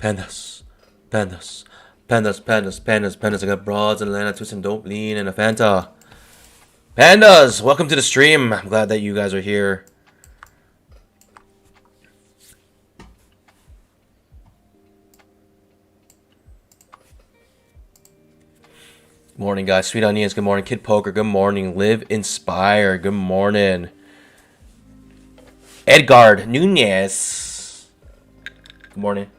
Pandas, pandas, pandas, pandas, pandas, pandas. I got broads in Atlanta, twist and dope lean, and a Fanta. Pandas, welcome to the stream. I'm glad that you guys are here. Good morning, guys. Sweet Onions, good morning. Kid Poker, good morning. Live Inspire, good morning. Edgard Nunez, good morning.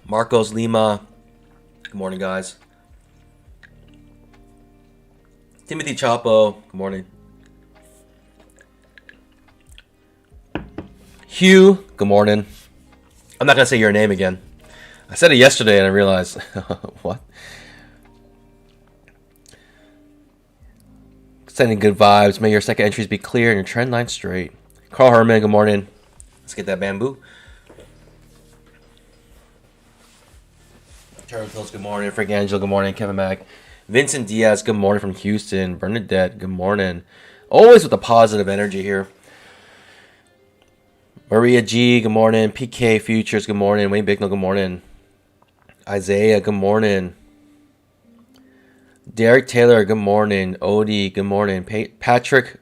Marcos Lima, good morning, guys. Timothy Chapo, good morning. Hugh, good morning. I'm not going to say your name again. I said it yesterday and I realized, what? Sending good vibes. May your second entries be clear and your trend line straight. Carl Herman, good morning. Let's get that bamboo. Terrell Pills, good morning. Frank Angel, good morning. Kevin Mack. Vincent Diaz, good morning from Houston. Bernadette, good morning. Always with the positive energy here. Maria G, good morning. PK Futures, good morning. Wayne Bicknell, good morning. Isaiah, good morning. Derek Taylor, good morning. Odie, good morning. Patrick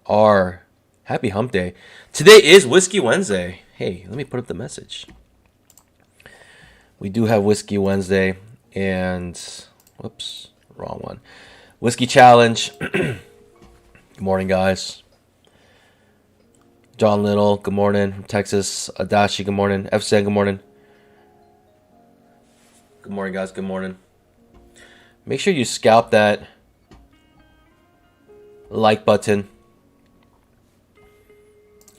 R, happy hump day. Today is Whiskey Wednesday. Hey, let me put up the message. We do have Whiskey Wednesday and, whoops, wrong one. Whiskey Challenge. Good morning, guys. John Little, good morning. From Texas. Adashi, good morning. FCN, good morning. Good morning, guys. Good morning. Make sure you scalp that like button.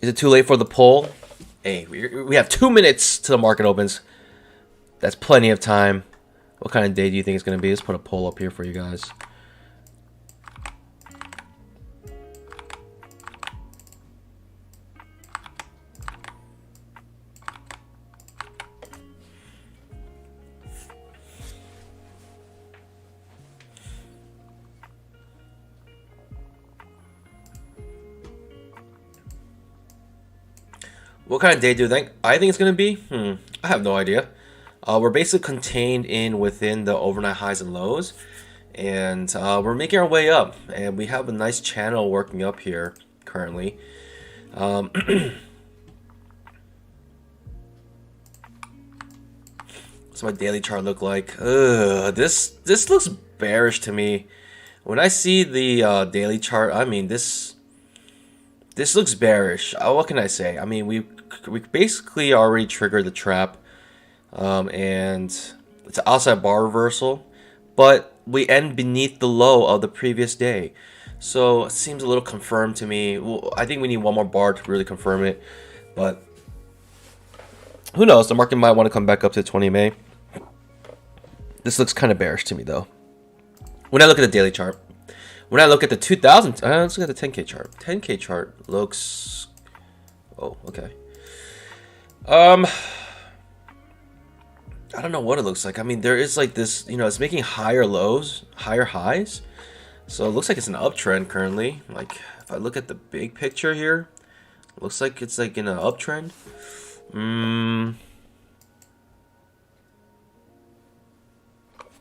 Is it too late for the poll? Hey, we have 2 minutes till the market opens. That's plenty of time. What kind of day do you think it's going to be? Let's put a poll up here for you guys. What kind of day do you think? I think it's going to be? I have no idea. We're basically contained within the overnight highs and lows. And we're making our way up. And we have a nice channel working up here currently. What's my daily chart look like? This looks bearish to me. When I see the daily chart, I mean, this looks bearish. What can I say? I mean, we basically already triggered the trap, and it's an outside bar reversal, but we end beneath the low of the previous day, so it seems a little confirmed to me. Well, I think we need one more bar to really confirm it, but who knows? The market might want to come back up to 20 May. This looks kind of bearish to me, though. When I look at the daily chart, when I look at the 2000, let's look at the 10K chart. 10K chart looks, oh, okay. I don't know what it looks like. I mean, there is like this, you know, it's making higher lows, higher highs. So it looks like it's an uptrend currently. Like, if I look at the big picture here, it looks like it's like in an uptrend.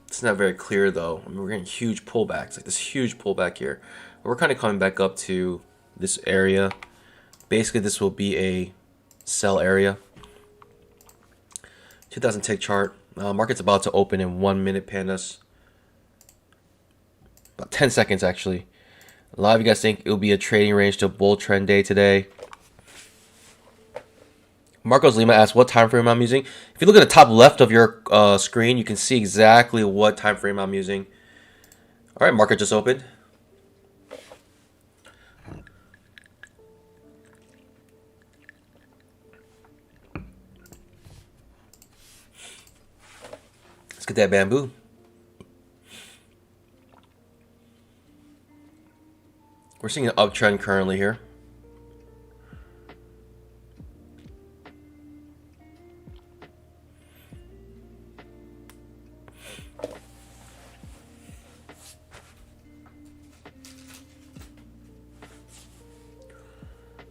It's not very clear though. I mean, we're getting huge pullbacks, like this huge pullback here. We're kind of coming back up to this area. Basically, this will be a sell area. 2000 tick chart. Market's about to open in 1 minute, pandas. About 10 seconds actually. A lot of you guys think it'll be a trading range to bull trend day today. Marcos Lima asks what time frame I'm using. If you look at the top left of your screen, you can see exactly what time frame I'm using. All right, market just opened. Let's get that bamboo. We're seeing an uptrend currently here.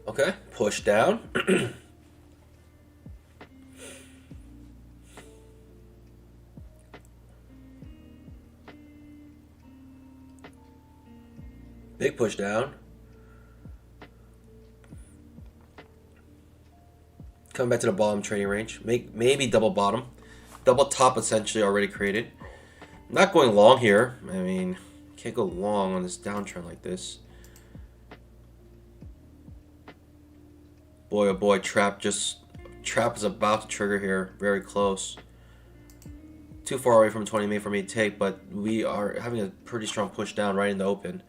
Okay, push down. Big push down. Coming back to the bottom trading range. Maybe double bottom. Double top essentially already created. Not going long here. I mean, can't go long on this downtrend like this. Boy, oh boy, trap is about to trigger here. Very close. Too far away from 20 MA for me to take, but we are having a pretty strong push down right in the open.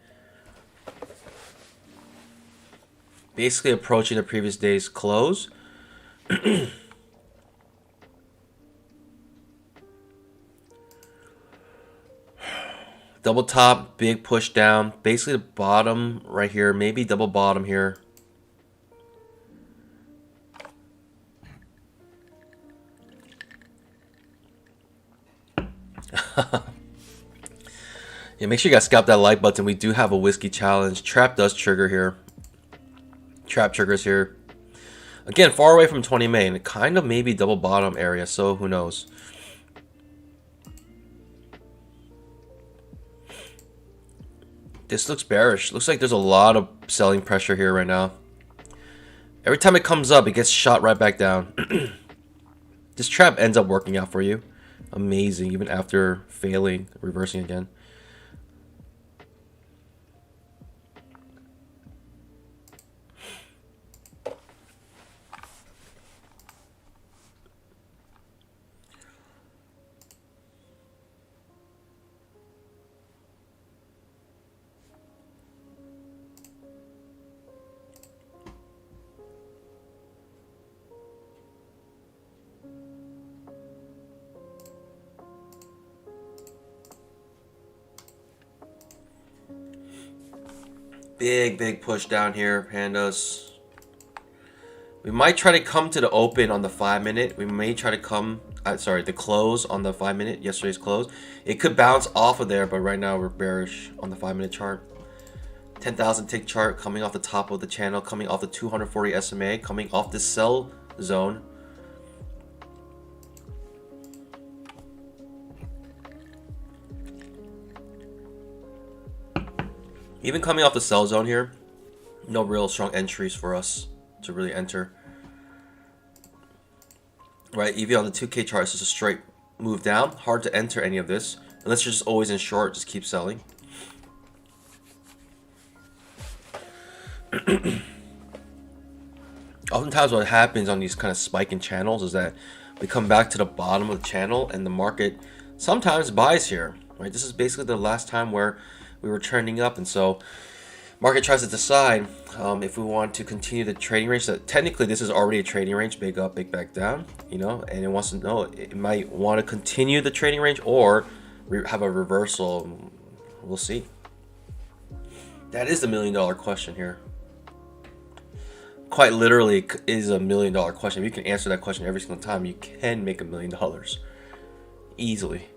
Basically approaching the previous day's close. Double top, big push down. Basically the bottom right here, maybe double bottom here. Yeah, make sure you guys scalp that like button. We do have a whiskey challenge. Trap does trigger here. Trap triggers here. Again, far away from 20 MA and kind of maybe double bottom area, so who knows. This looks bearish. Looks like there's a lot of selling pressure here right now. Every time it comes up, it gets shot right back down. This trap ends up working out for you. Amazing, even after failing, reversing again. Big push down here, pandas. We might try to come to the open on the 5-minute. We may try to come, the close on the 5-minute, yesterday's close. It could bounce off of there, but right now we're bearish on the 5-minute chart. 10,000 tick chart coming off the top of the channel, coming off the 240 SMA, coming off the sell zone. Even coming off the sell zone here, no real strong entries for us to really enter. Right, even on the 2K chart, it's just a straight move down. Hard to enter any of this. Unless you're just always in short, just keep selling. Oftentimes what happens on these kind of spiking channels is that we come back to the bottom of the channel and the market sometimes buys here. Right, this is basically the last time where we were trending up, and so market tries to decide if we want to continue the trading range. So technically this is already a trading range, big up, big back down, you know, and it wants to know, it might want to continue the trading range or have a reversal. We'll see. That is the $1 million question here. Quite literally is a $1 million question. If you can answer that question every single time, you can make $1 million easily.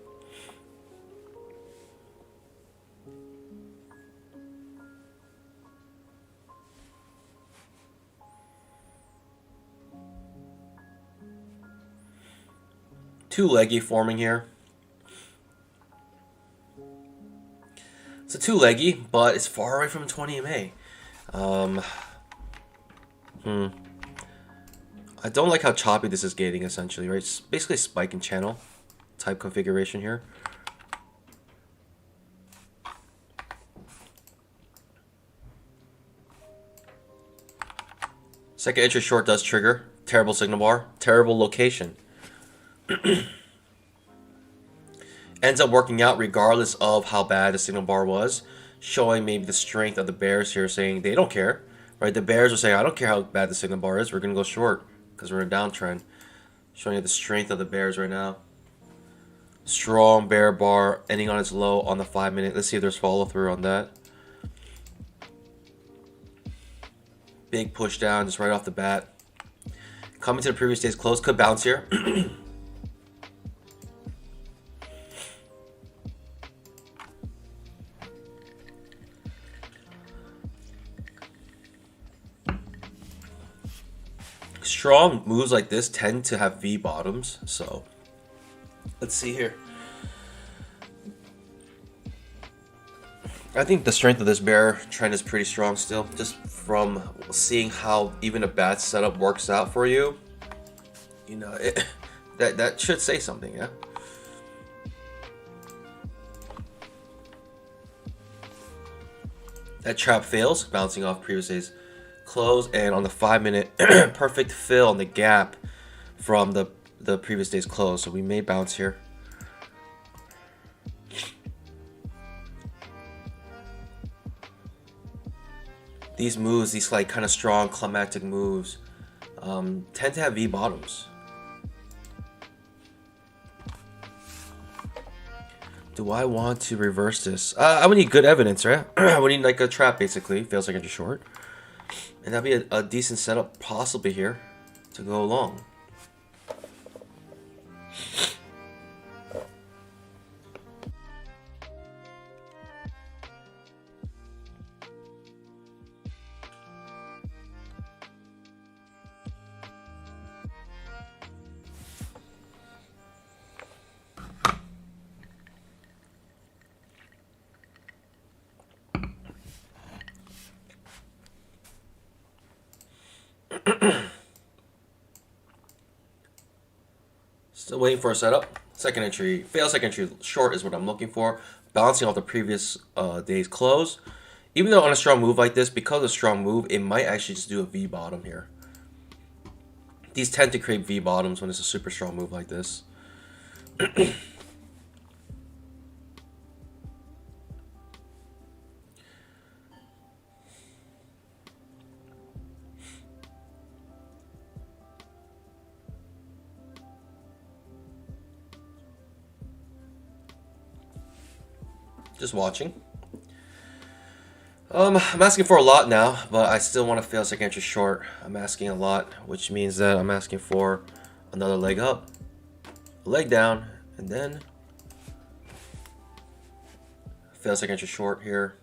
Two leggy forming here. It's a two leggy, but it's far away from 20 MA. I don't like how choppy this is getting essentially, right? It's basically a spiking channel type configuration here. Second entry short does trigger. Terrible signal bar, terrible location. Ends up working out regardless of how bad the signal bar was, showing maybe the strength of the bears here, saying they don't care, right? The bears are saying, I don't care how bad the signal bar is, we're going to go short because we're in a downtrend. Showing you the strength of the bears right now. Strong bear bar ending on its low on the 5 minute. Let's see if there's follow through on that. Big push down just right off the bat. Coming to the previous day's close, could bounce here. Strong moves like this tend to have V bottoms, so let's see here. I think the strength of this bear trend is pretty strong still, just from seeing how even a bad setup works out for you. You know, that should say something, yeah. That trap fails, bouncing off previous day's close, and on the 5 minute, perfect fill on the gap from the previous day's close. So we may bounce here. These moves, these like kind of strong climactic moves, tend to have V bottoms. Do I want to reverse this? I would need good evidence, right? I would need like a trap basically. Fails like entry short. And that'd be a decent setup possibly here to go long. Still waiting for a setup. Second entry, fail second entry short is what I'm looking for. Bouncing off the previous day's close. Even though on a strong move like this, because of a strong move, it might actually just do a V bottom here. These tend to create V bottoms when it's a super strong move like this. Just watching. I'm asking for a lot now, but I still want to fail second entry short. I'm asking a lot, which means that I'm asking for another leg up, a leg down, and then fail second entry short here,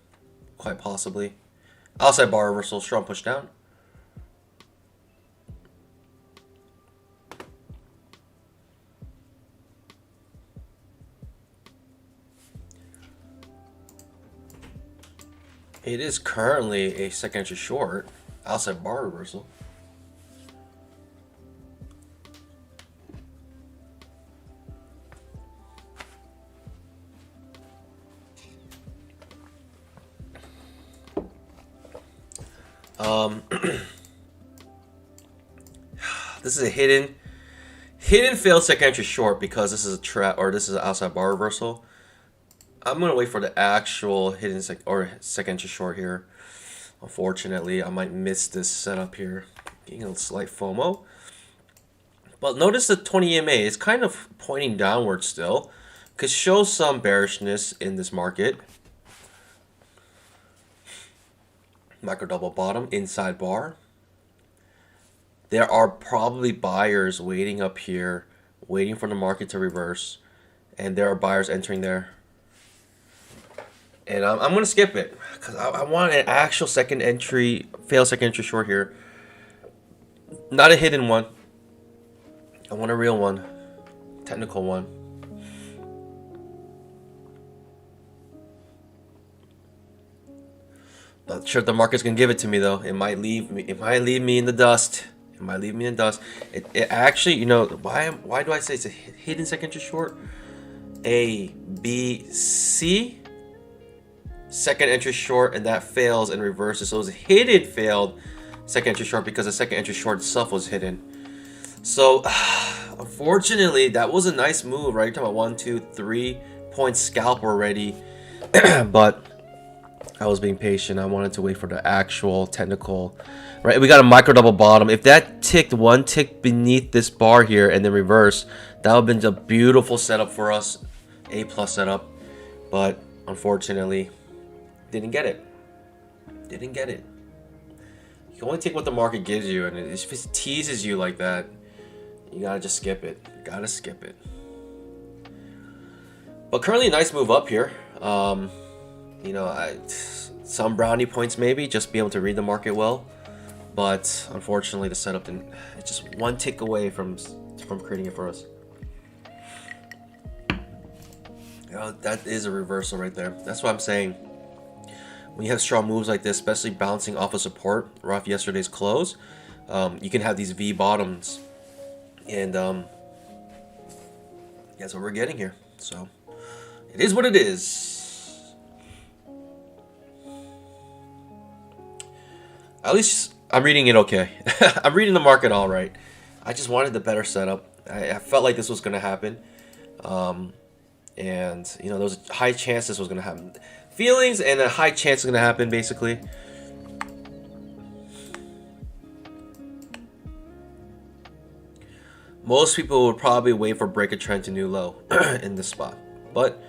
quite possibly. Outside bar reversal, strong push down. It is currently a second entry short, outside bar reversal. This is a hidden failed second entry short because this is a trap, or this is an outside bar reversal. I'm gonna wait for the actual hidden second entry short here. Unfortunately, I might miss this setup here. Getting a slight FOMO. But notice the 20 EMA is kind of pointing downward still. Could show some bearishness in this market. Micro double bottom, inside bar. There are probably buyers waiting up here, waiting for the market to reverse. And there are buyers entering there. And I'm going to skip it because I want an actual second entry, fail second entry short here. Not a hidden one. I want a real one. Technical one. Not sure if the market's going to give it to me though. It might leave me in the dust. It might leave me in dust. It actually, you know, why do I say it's a hidden second entry short? A, B, C. Second entry short, and that fails and reverses. So it was a hidden failed second entry short because the second entry short itself was hidden. So, unfortunately, that was a nice move, right? You're talking about 1, 2, 3 point scalp already. But I was being patient. I wanted to wait for the actual technical, right? We got a micro double bottom. If that ticked one tick beneath this bar here and then reverse, that would have been a beautiful setup for us. A plus setup. But unfortunately, didn't get it. Didn't get it. You can only take what the market gives you, and if it teases you like that, you gotta just skip it. You gotta skip it. But currently, a nice move up here. You know, some brownie points maybe, just be able to read the market well. But unfortunately, the setup didn't. It's just one tick away from creating it for us. You know, that is a reversal right there. That's what I'm saying. When you have strong moves like this, especially bouncing off of support right off yesterday's close, you can have these V bottoms, and that's what we're getting here. So it is what it is. At least I'm reading it okay. I'm reading the market all right. I just wanted the better setup. I felt like this was going to happen, and you know, there was a high chance this was going to happen. Feelings and a high chance it's going to happen, basically. Most people would probably wait for break a trend to new low in this spot. But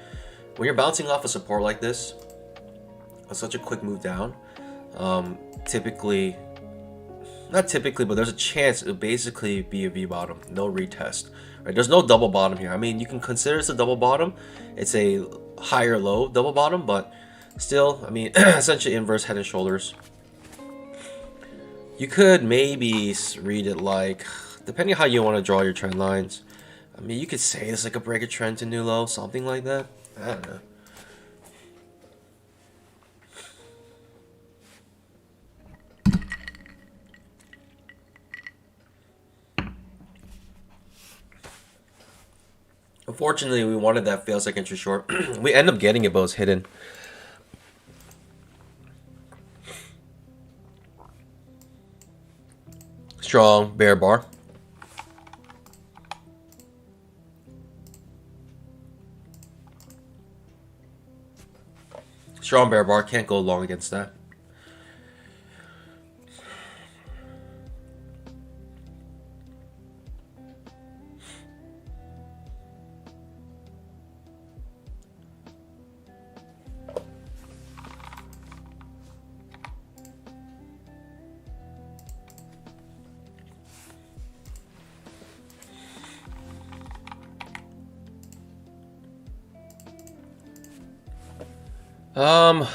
when you're bouncing off a support like this, such a quick move down, typically, not typically, but there's a chance it'll basically be a V bottom, no retest. Right? There's no double bottom here. I mean, you can consider this a double bottom. It's a higher low double bottom, but still, I mean, essentially inverse head and shoulders. You could maybe read it like, depending on how you want to draw your trend lines, I mean, you could say it's like a break a trend to new low, something like that. I don't know. Unfortunately, we wanted that fail second entry short. We end up getting it, but it was hidden. Strong bear bar. Strong bear bar. Can't go long against that.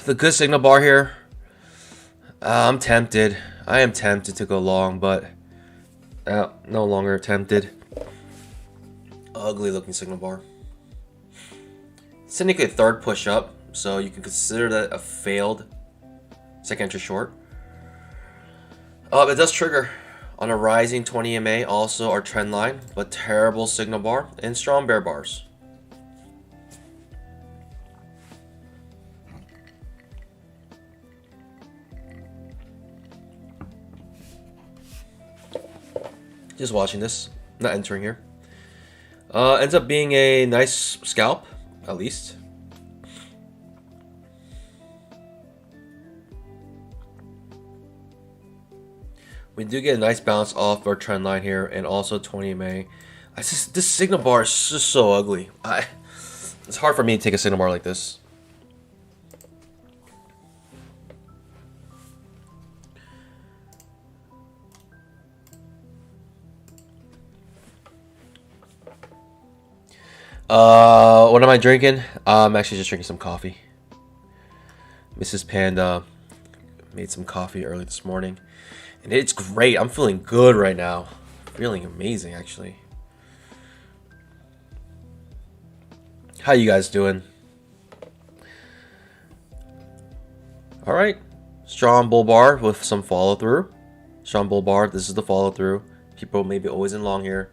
The good signal bar here. I'm tempted. I am tempted to go long, but no longer tempted. Ugly looking signal bar. It's technically a third push up, so you can consider that a failed second entry short. It does trigger on a rising 20 EMA, also our trend line, but terrible signal bar and strong bear bars. Just watching this, not entering here. Ends up being a nice scalp, at least. We do get a nice bounce off our trend line here, and also 20 MA. This signal bar is just so ugly. It's hard for me to take a signal bar like this. What am I drinking? I'm actually just drinking some coffee. Mrs. Panda made some coffee early this morning, and it's great. I'm feeling good right now. Feeling amazing, actually. How you guys doing? All right, strong bull bar with some follow through. Strong bull bar. This is the follow through. People maybe always in long here.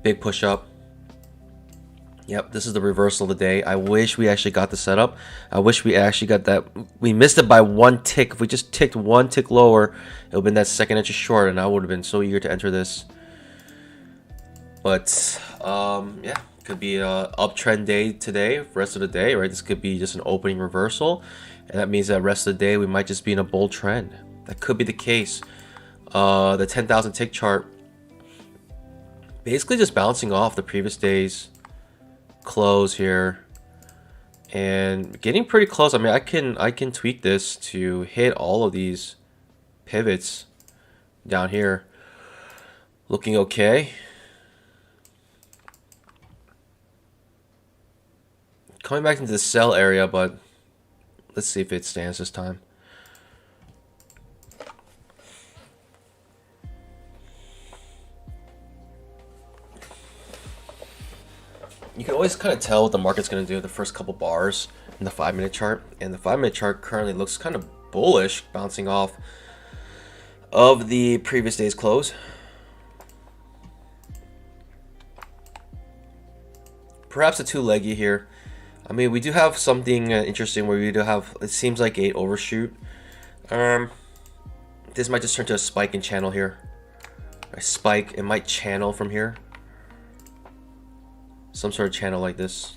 Big push up. Yep, this is the reversal of the day. I wish we actually got the setup. I wish we actually got that. We missed it by one tick. If we just ticked one tick lower, it would have been that second inch short, and I would have been so eager to enter this. But yeah, could be a uptrend day today, rest of the day, right? This could be just an opening reversal, and that means that rest of the day we might just be in a bull trend. That could be the case. The 10,000 tick chart basically just bouncing off the previous day's close here and getting pretty close. I mean, I can tweak this to hit all of these pivots down here. Looking okay. Coming back into the sell area, but let's see if it stands this time. You can always kind of tell what the market's going to do the first couple bars in the 5-minute chart. And the 5-minute chart currently looks kind of bullish, bouncing off of the previous day's close. Perhaps a two-leggy here. I mean, we do have something interesting where we do have, it seems like a overshoot. This might just turn to a spike and channel here. A spike, it might channel from here. Some sort of channel like this.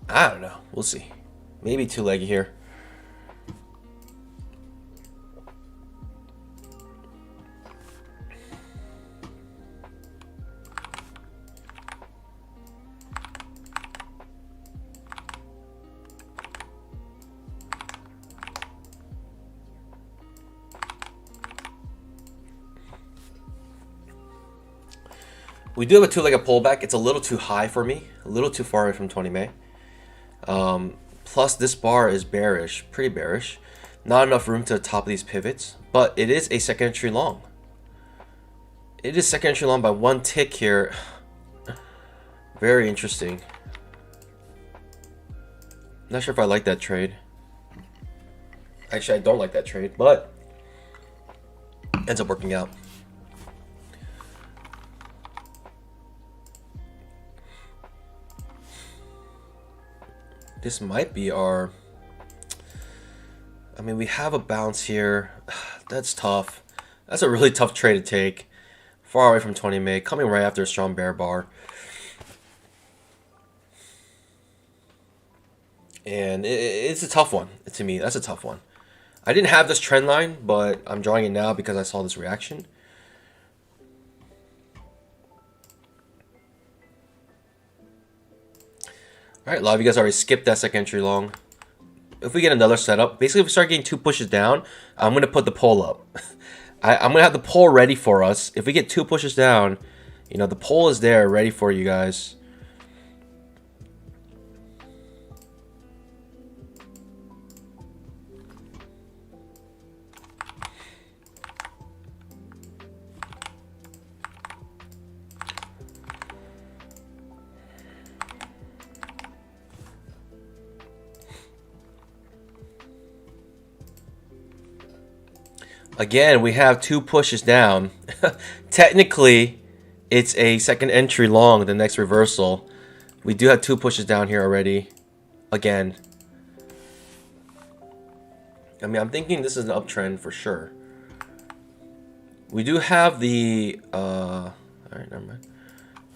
I don't know. We'll see. Maybe two-leggy here. We do have a two-legged pullback. It's a little too high for me, a little too far away from 20 May. Plus, this bar is bearish, pretty bearish. Not enough room to the top of these pivots, but it is a second entry long. It is second entry long by one tick here. Very interesting. Not sure if I like that trade. Actually, I don't like that trade, but ends up working out. This might be our, I mean, we have a bounce here. That's tough. That's a really tough trade to take. Far away from 20 May, coming right after a strong bear bar. And it's a tough one to me. That's a tough one. I didn't have this trend line, but I'm drawing it now because I saw this reaction. Alright, a lot of you guys already skipped that second entry long. If we get another setup, basically if we start getting two pushes down, I'm going to put the pole up. I'm going to have the pole ready for us. If we get two pushes down, you know, the pole is there ready for you guys. Again, we have two pushes down. Technically, it's a second entry long, the next reversal. We do have two pushes down here already. Again. I mean, I'm thinking this is an uptrend for sure. We do have the... Alright, never mind.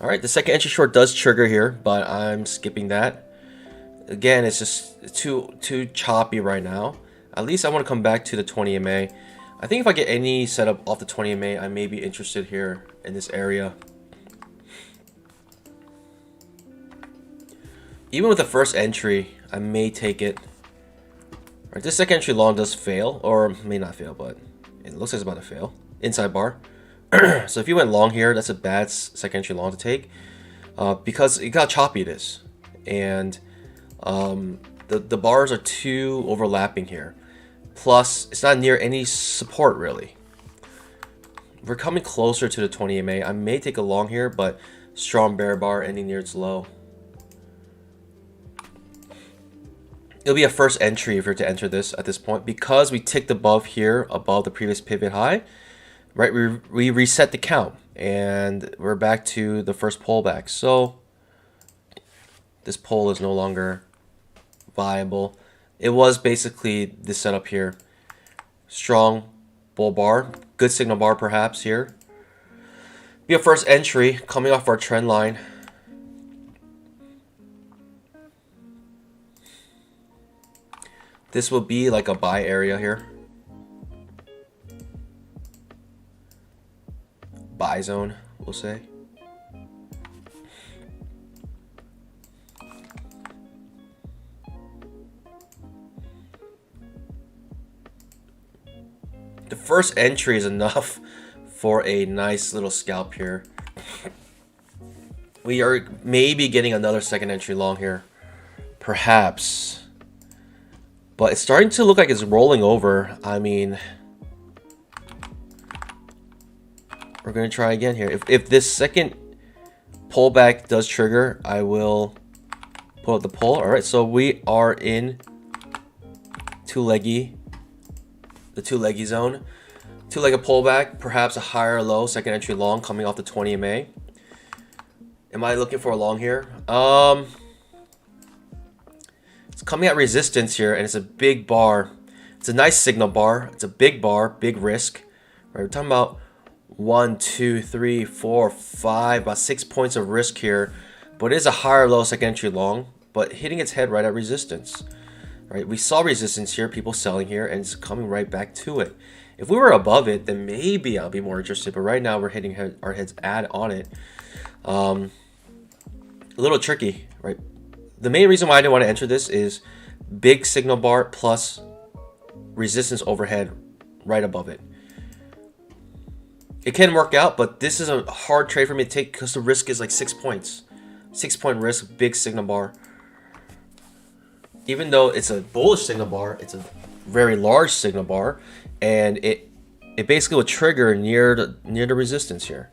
Alright, the second entry short does trigger here, but I'm skipping that. Again, it's just too choppy right now. At least I want to come back to the 20 MA. I think if I get any setup off the 20 MA, I may be interested here in this area. Even with the first entry, I may take it. Right, this second entry long does fail, or may not fail, but it looks like it's about to fail. Inside bar. So if you went long here, that's a bad second entry long to take, because it got choppy it is, and the bars are too overlapping here. Plus, it's not near any support, really. We're coming closer to the 20 MA. I may take a long here, but strong bear bar ending near its low. It'll be a first entry if you're to enter this at this point. Because we ticked above here, above the previous pivot high, right? We reset the count. And we're back to the first pullback. So this pull is no longer viable. It was basically this setup here. Strong bull bar, good signal bar perhaps here. Be a first entry coming off our trend line. This will be like a buy area here. Buy zone, we'll say. The first entry is enough for a nice little scalp here. We are maybe getting another second entry long here. Perhaps. But it's starting to look like it's rolling over. I mean, we're going to try again here. If this second pullback does trigger, I will pull up the pull. All right, so we are in the two-leggy zone. Two-legged pullback, perhaps a higher low, second entry long coming off the 20 MA. Am I looking for a long here? It's coming at resistance here, and it's a big bar. It's a nice signal bar. It's a big bar, big risk. Right, we're talking about 1, 2, 3, 4, 5, about 6 points of risk here. But it is a higher low, second entry long, but hitting its head right at resistance. Right, we saw resistance here, people selling here, and it's coming right back to it. If we were above it, then maybe I'll be more interested. But right now, we're hitting our heads on it. A little tricky, right? The main reason why I didn't want to enter this is big signal bar plus resistance overhead right above it. It can work out, but this is a hard trade for me to take because the risk is like 6 points. 6-point risk, big signal bar. Even though it's a bullish signal bar, it's a very large signal bar, and it basically will trigger near the resistance here.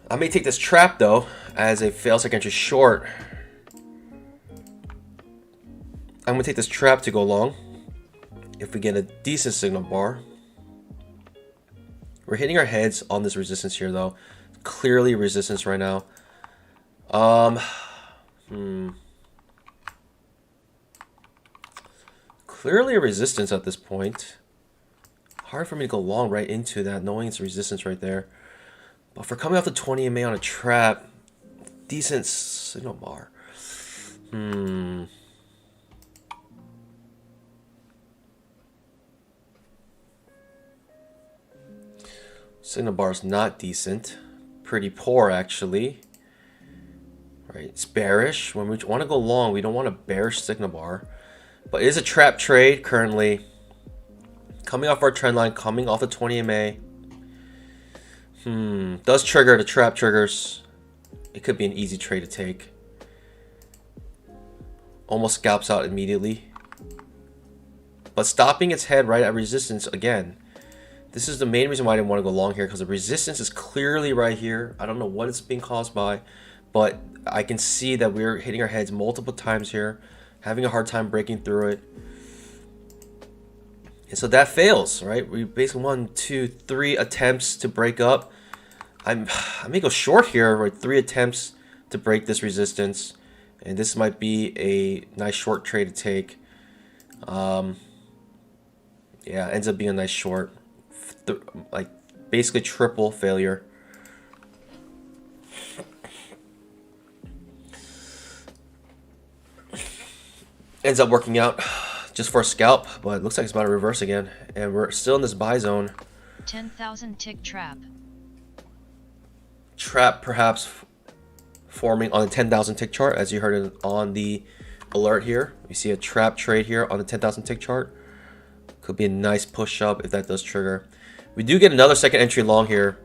I may take this trap though as a fail second entry short. I'm gonna take this trap to go long. If we get a decent signal bar, we're hitting our heads on this resistance here though. Clearly resistance right now. Clearly a resistance at this point. Hard for me to go long right into that, knowing it's resistance right there. But for coming off the 20 MA on a trap, decent signal bar. Signal bar is not decent. Pretty poor, actually. Right, it's bearish. When we want to go long, we don't want a bearish signal bar. But it is a trap trade currently. Coming off our trend line, coming off the 20 MA. Does trigger, the trap triggers. It could be an easy trade to take. Almost scalps out immediately. But stopping its head right at resistance again. This is the main reason why I didn't want to go long here, because the resistance is clearly right here. I don't know what it's being caused by, but I can see that we're hitting our heads multiple times here, having a hard time breaking through it. And so that fails, right? We basically 1, 2, 3 attempts to break up. I may go short here with 3 attempts to break this resistance, and this might be a nice short trade to take. Yeah, ends up being a nice short. Like basically triple failure. Ends up working out just for a scalp, but it looks like it's about to reverse again, and we're still in this buy zone. 10,000 tick trap. Trap perhaps forming on the 10,000 tick chart, as you heard it on the alert here. We see a trap trade here on the 10,000 tick chart. Could be a nice push up if that does trigger. We do get another second entry long here.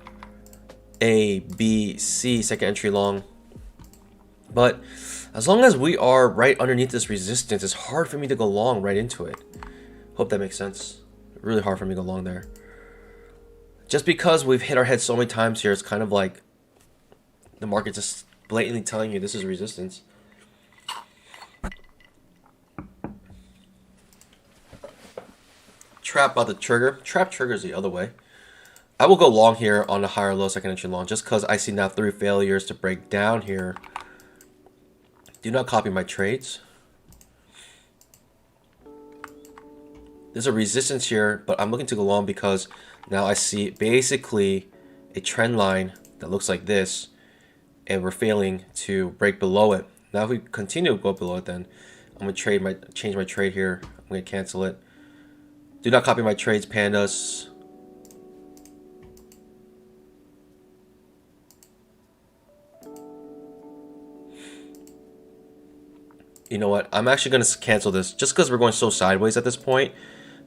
A, B, C, second entry long. But as long as we are right underneath this resistance, it's hard for me to go long right into it. Hope that makes sense. Really hard for me to go long there. Just because we've hit our head so many times here, it's kind of like the market just blatantly telling you this is resistance. Trap about the trigger. Trap triggers the other way. I will go long here on the higher low second entry long just because I see now 3 failures to break down here. Do not copy my trades. There's a resistance here, but I'm looking to go long because now I see basically a trend line that looks like this, and we're failing to break below it. Now if we continue to go below it, then I'm gonna change my trade here. I'm gonna cancel it. Do not copy my trades, pandas. You know what? I'm actually gonna cancel this just because we're going so sideways at this point.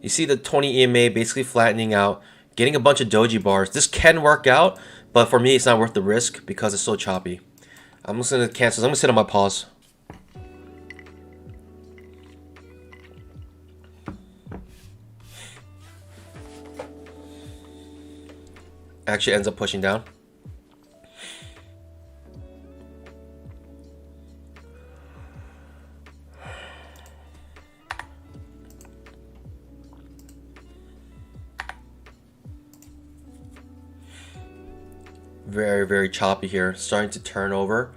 You see the 20 EMA basically flattening out, getting a bunch of doji bars. This can work out, but for me, it's not worth the risk because it's so choppy. I'm just gonna cancel. I'm gonna sit on my pause. Actually ends up pushing down. Very, very choppy here. Starting to turn over.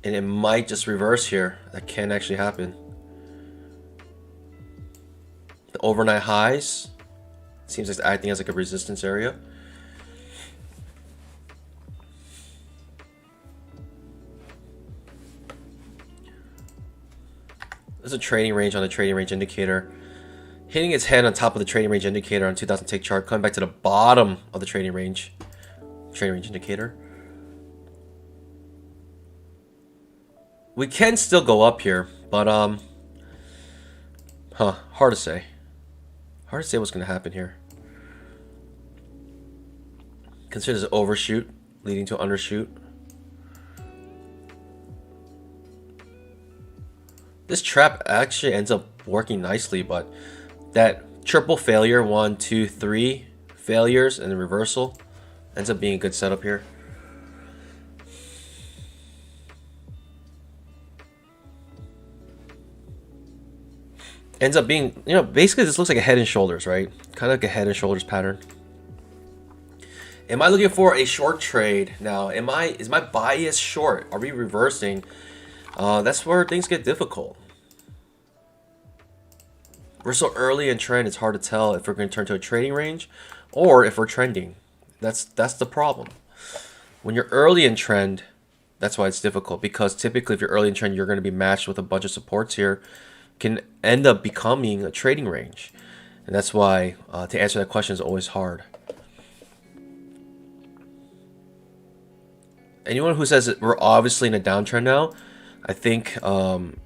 And it might just reverse here. That can actually happen. The overnight highs. Seems like it's acting as like a resistance area. There's a trading range on the trading range indicator. Hitting its head on top of the trading range indicator on 2000 tick chart. Coming back to the bottom of the trading range. Trading range indicator. We can still go up here, but hard to say. Hard to say what's gonna happen here. Consider this an overshoot leading to an undershoot. This trap actually ends up working nicely, but that triple failure, 1, 2, 3 failures and the reversal ends up being a good setup here. Ends up being, you know, basically this looks like a head and shoulders, right? Kind of like a head and shoulders pattern. Am I looking for a short trade now? Is my bias short? Are we reversing? That's where things get difficult. We're so early in trend, it's hard to tell if we're going to turn to a trading range or if we're trending. That's the problem. When you're early in trend, that's why it's difficult, because typically if you're early in trend, you're going to be matched with a bunch of supports here. Can end up becoming a trading range. And that's why to answer that question is always hard. Anyone who says that we're obviously in a downtrend now, I think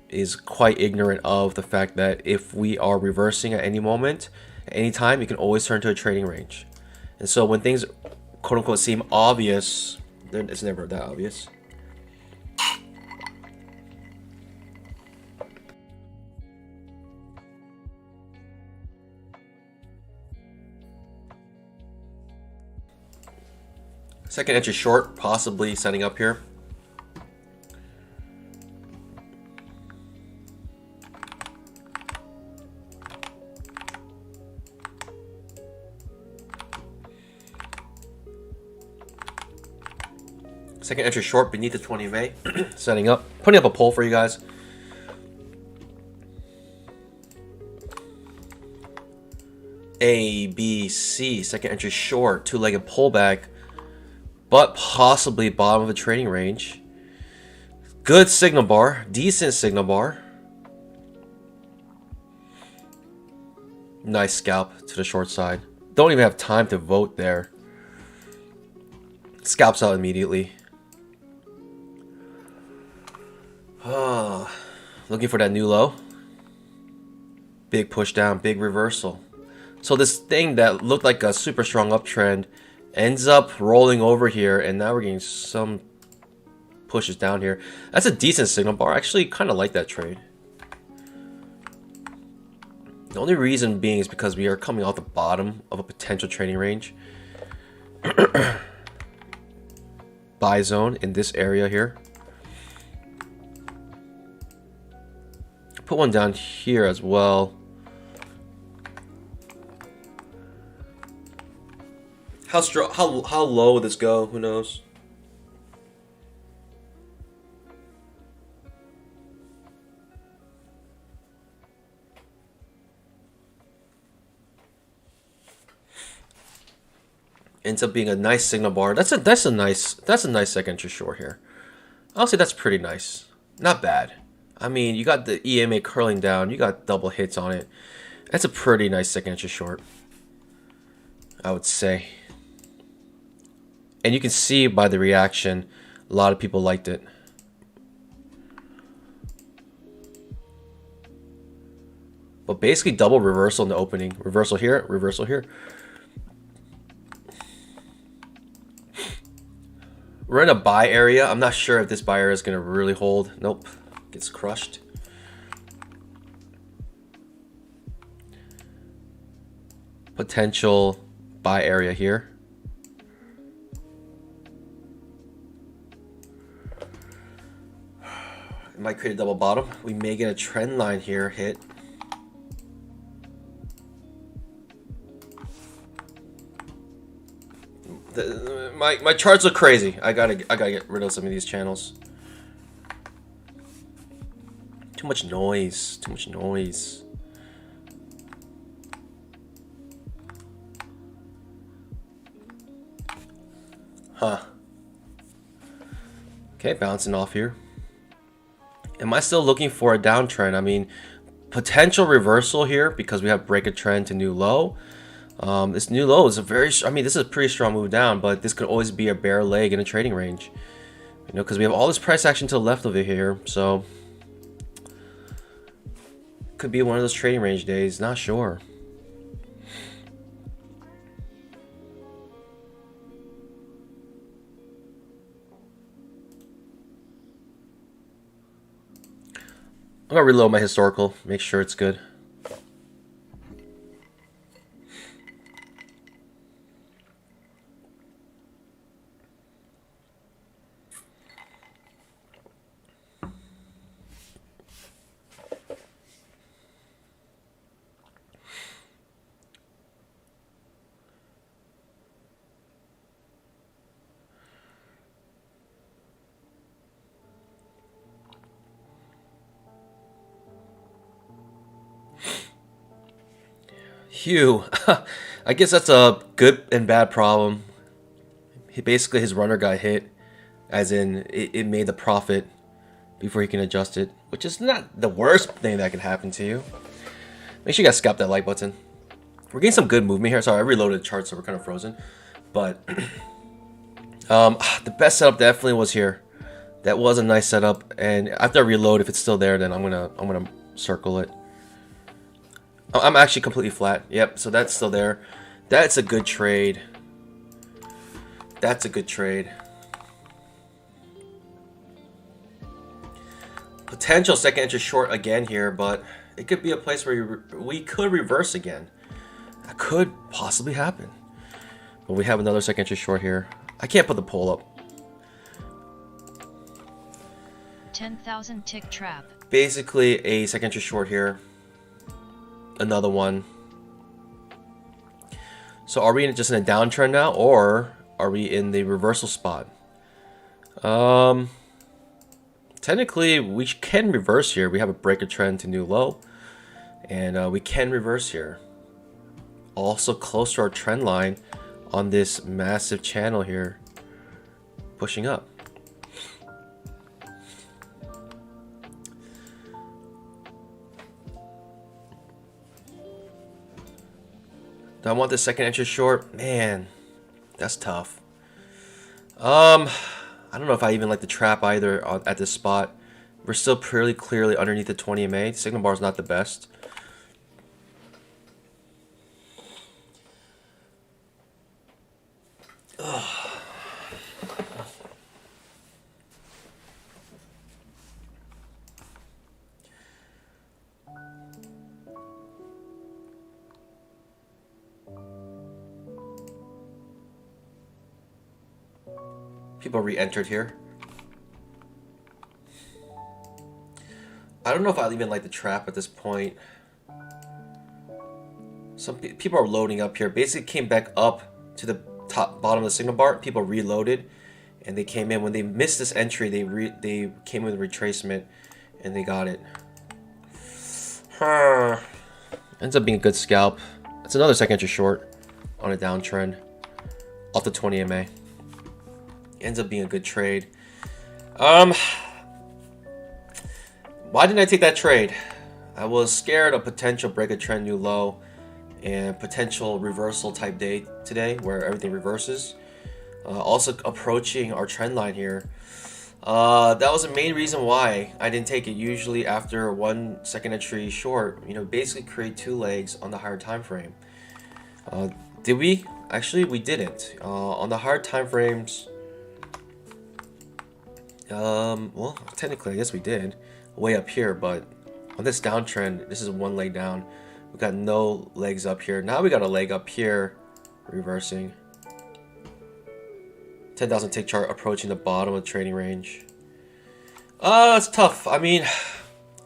is quite ignorant of the fact that if we are reversing at any moment, at any time, you can always turn to a trading range. And so when things quote unquote seem obvious, then it's never that obvious. Second entry short, possibly setting up here. Second entry short beneath the 20 MA, setting up, putting up a poll for you guys. A, B, C, second entry short, two-legged pullback, but possibly bottom of the trading range. Good signal bar, decent signal bar. Nice scalp to the short side. Don't even have time to vote there. Scalps out immediately. Looking for that new low. Big push down, big reversal. So this thing that looked like a super strong uptrend ends up rolling over here, and now we're getting some pushes down here. That's a decent signal bar. I actually kind of like that trade. The only reason being is because we are coming off the bottom of a potential trading range. Buy zone in this area here. Put one down here as well. How low will this go? Who knows? Ends up being a nice signal bar. That's a nice second entry short here. I'll say that's pretty nice. Not bad. I mean, you got the EMA curling down. You got double hits on it. That's a pretty nice second entry short, I would say. And you can see by the reaction, a lot of people liked it. But basically double reversal in the opening. Reversal here, reversal here. We're in a buy area. I'm not sure if this buy area is going to really hold. Nope. Gets crushed. Potential buy area here. It might create a double bottom. We may get a trend line here hit. My charts look crazy. I gotta get rid of some of these channels. Too much noise. Too much noise. Huh. Okay, bouncing off here. Am I still looking for a downtrend? I mean, potential reversal here because we have break a trend to new low. This new low is I mean, this is a pretty strong move down, but this could always be a bear leg in a trading range. You know, because we have all this price action to the left of it here, so could be one of those trading range days. Not sure. I'm gonna reload my historical, make sure it's good. Hugh, I guess that's a good and bad problem. Basically, his runner got hit, as in it made the profit before he can adjust it, which is not the worst thing that can happen to you. Make sure you guys scalp that like button. We're getting some good movement here. Sorry, I reloaded the chart, so we're kind of frozen. But the best setup definitely was here. That was a nice setup, and after I reload, if it's still there, then I'm gonna circle it. I'm actually completely flat. Yep, so that's still there. That's a good trade. That's a good trade. Potential second entry short again here, but it could be a place where we could reverse again. That could possibly happen. But we have another second entry short here. I can't put the pull up. 10,000 tick trap. Basically a second entry short here. Another one. So are we just in a downtrend now, or are we in the reversal spot? Technically we can reverse here. We have a break a trend to new low, and we can reverse here. Also close to our trend line on this massive channel here, pushing up. Do I want the second entry short? Man, that's tough. I don't know if I even like the trap either at this spot. We're still pretty clearly underneath the 20 MA. Signal bar is not the best. Ugh. People re-entered here. I don't know if I even like the trap at this point. Some people are loading up here. Basically came back up to the top bottom of the signal bar, people reloaded, and they came in. When they missed this entry, they came with a retracement, and they got it. Ends up being a good scalp. It's another second entry short on a downtrend off the 20 MA. Ends up being a good trade. Why didn't I take that trade? I was scared of potential break a trend new low and potential reversal type day today where everything reverses. Also approaching our trend line here. That was the main reason why I didn't take it. Usually after 1 second entry short, you know, basically create 2 legs on the higher time frame. Did we? Actually, we didn't. On the higher time frames, well, technically, I guess we did. Way up here, but on this downtrend, this is 1 leg down. We got no legs up here. Now we got a leg up here, reversing. 10,000 tick chart approaching the bottom of the trading range. It's tough. I mean,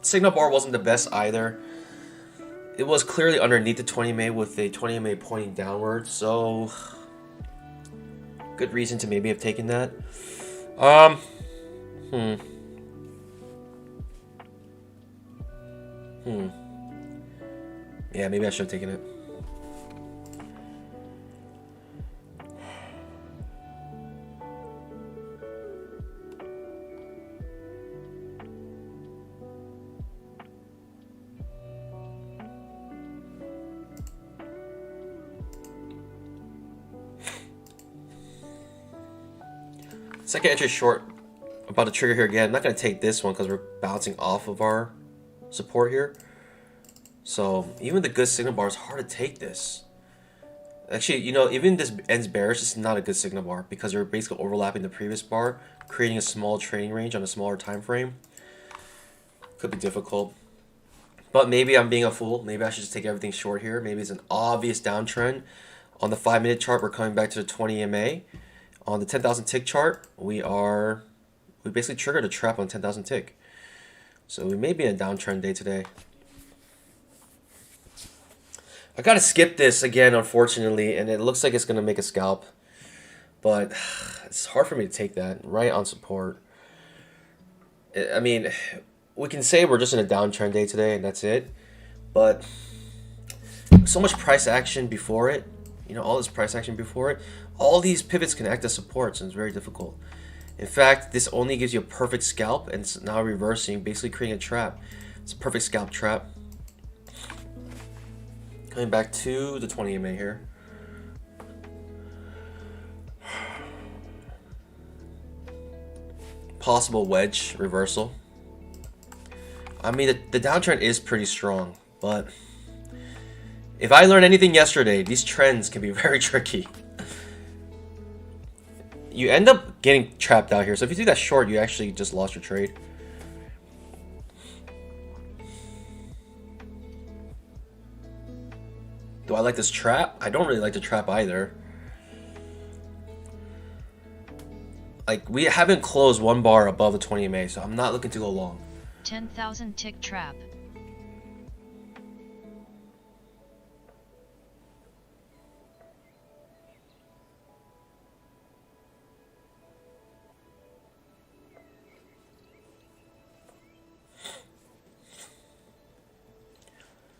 signal bar wasn't the best either. It was clearly underneath the 20 MA with a 20 MA pointing downward, so good reason to maybe have taken that. Yeah, maybe I should have taken it. Second entry short. About to trigger here again. I'm not going to take this one because we're bouncing off of our support here. So even the good signal bar is hard to take this. Actually, you know, even this ends bearish, this is not a good signal bar because you're basically overlapping the previous bar, creating a small trading range on a smaller time frame. Could be difficult. But maybe I'm being a fool. Maybe I should just take everything short here. Maybe it's an obvious downtrend. On the 5-minute chart, we're coming back to the 20 MA. On the 10,000 tick chart, we basically triggered a trap on 10,000 tick. So we may be in a downtrend day today. I gotta skip this again, unfortunately, and it looks like it's gonna make a scalp. But it's hard for me to take that right on support. I mean, we can say we're just in a downtrend day today and that's it. But so much price action before it. You know, all this price action before it. All these pivots can act as supports and it's very difficult. In fact, this only gives you a perfect scalp and it's now reversing, basically creating a trap. It's a perfect scalp trap. Coming back to the 20 MA here. Possible wedge reversal. I mean, the downtrend is pretty strong, but if I learned anything yesterday, these trends can be very tricky. You end up getting trapped out here. So if you do that short, you actually just lost your trade. Do I like this trap? I don't really like the trap either. Like, we haven't closed 1 bar above the 20 MA, so I'm not looking to go long. 10,000 tick trap.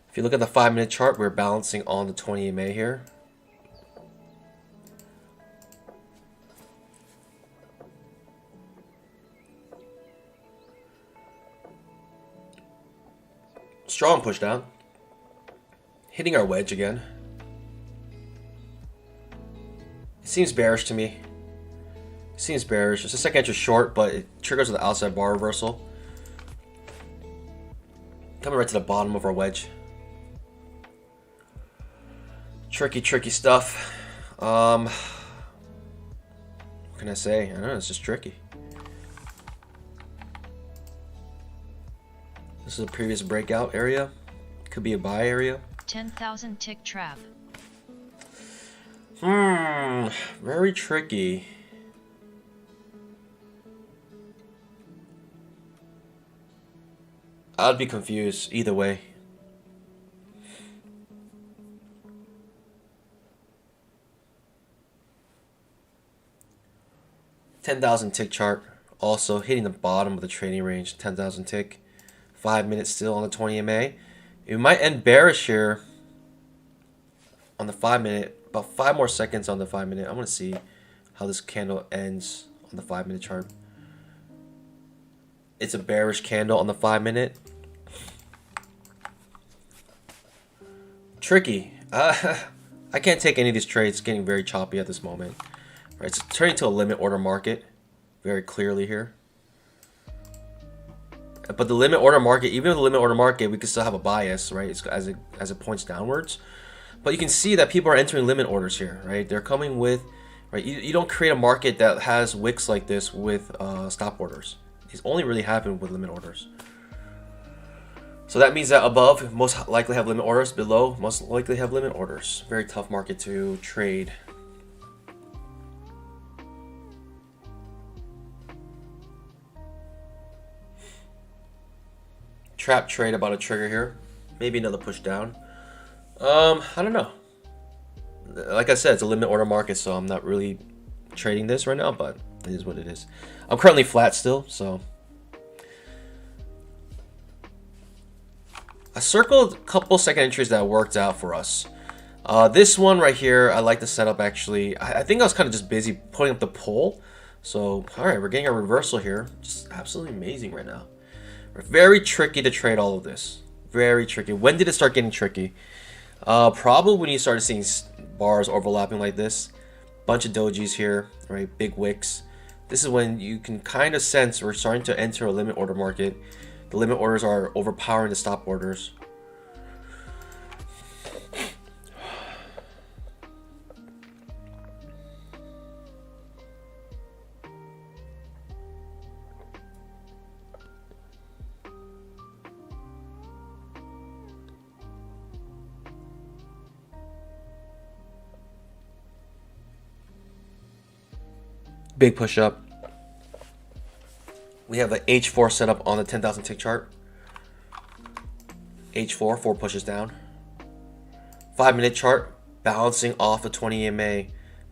If you look at the 5-minute chart, we're balancing on the 20 MA here. Strong push down. Hitting our wedge again. It seems bearish to me. It seems bearish. It's a second entry short, but it triggers with the outside bar reversal. Coming right to the bottom of our wedge. Tricky stuff. What can I say? I don't know, it's just tricky. This is a previous breakout area. Could be a buy area. 10,000 tick trap. Very tricky. I'd be confused either way. 10,000 tick chart. Also hitting the bottom of the trading range. 10,000 tick. 5 minutes still on the 20 MA. We might end bearish here on the 5 minute. About 5 more seconds on the 5 minute. I want to see how this candle ends on the 5 minute chart. It's a bearish candle on the 5 minute. Tricky. I can't take any of these trades. It's getting very choppy at this moment. Right, it's turning to a limit order market very clearly here. But the limit order market, even with the limit order market, we can still have a bias, right? It's, as it points downwards. But you can see that people are entering limit orders here, right? They're coming with, right? You don't create a market that has wicks like this with stop orders. These only really happen with limit orders. So that means that above most likely have limit orders, below most likely have limit orders. Very tough market to trade. Trap trade about a trigger here. Maybe another push down. I don't know. Like I said, it's a limit order market, so I'm not really trading this right now, but it is what it is. I'm currently flat still, so. I circled a couple second entries that worked out for us. This one right here, I like the setup actually. I think I was kind of just busy putting up the pull. So, alright, we're getting a reversal here. Just absolutely amazing right now. Very tricky to trade all of this. Very tricky. When did it start getting tricky? Probably when you started seeing bars overlapping like this. Bunch of dojis here, right? Big wicks. This is when you can kind of sense we're starting to enter a limit order market. The limit orders are overpowering the stop orders. Big push up. We have an H4 set up on the 10,000 tick chart. H4, 4 pushes down. 5 minute chart, bouncing off the 20 EMA.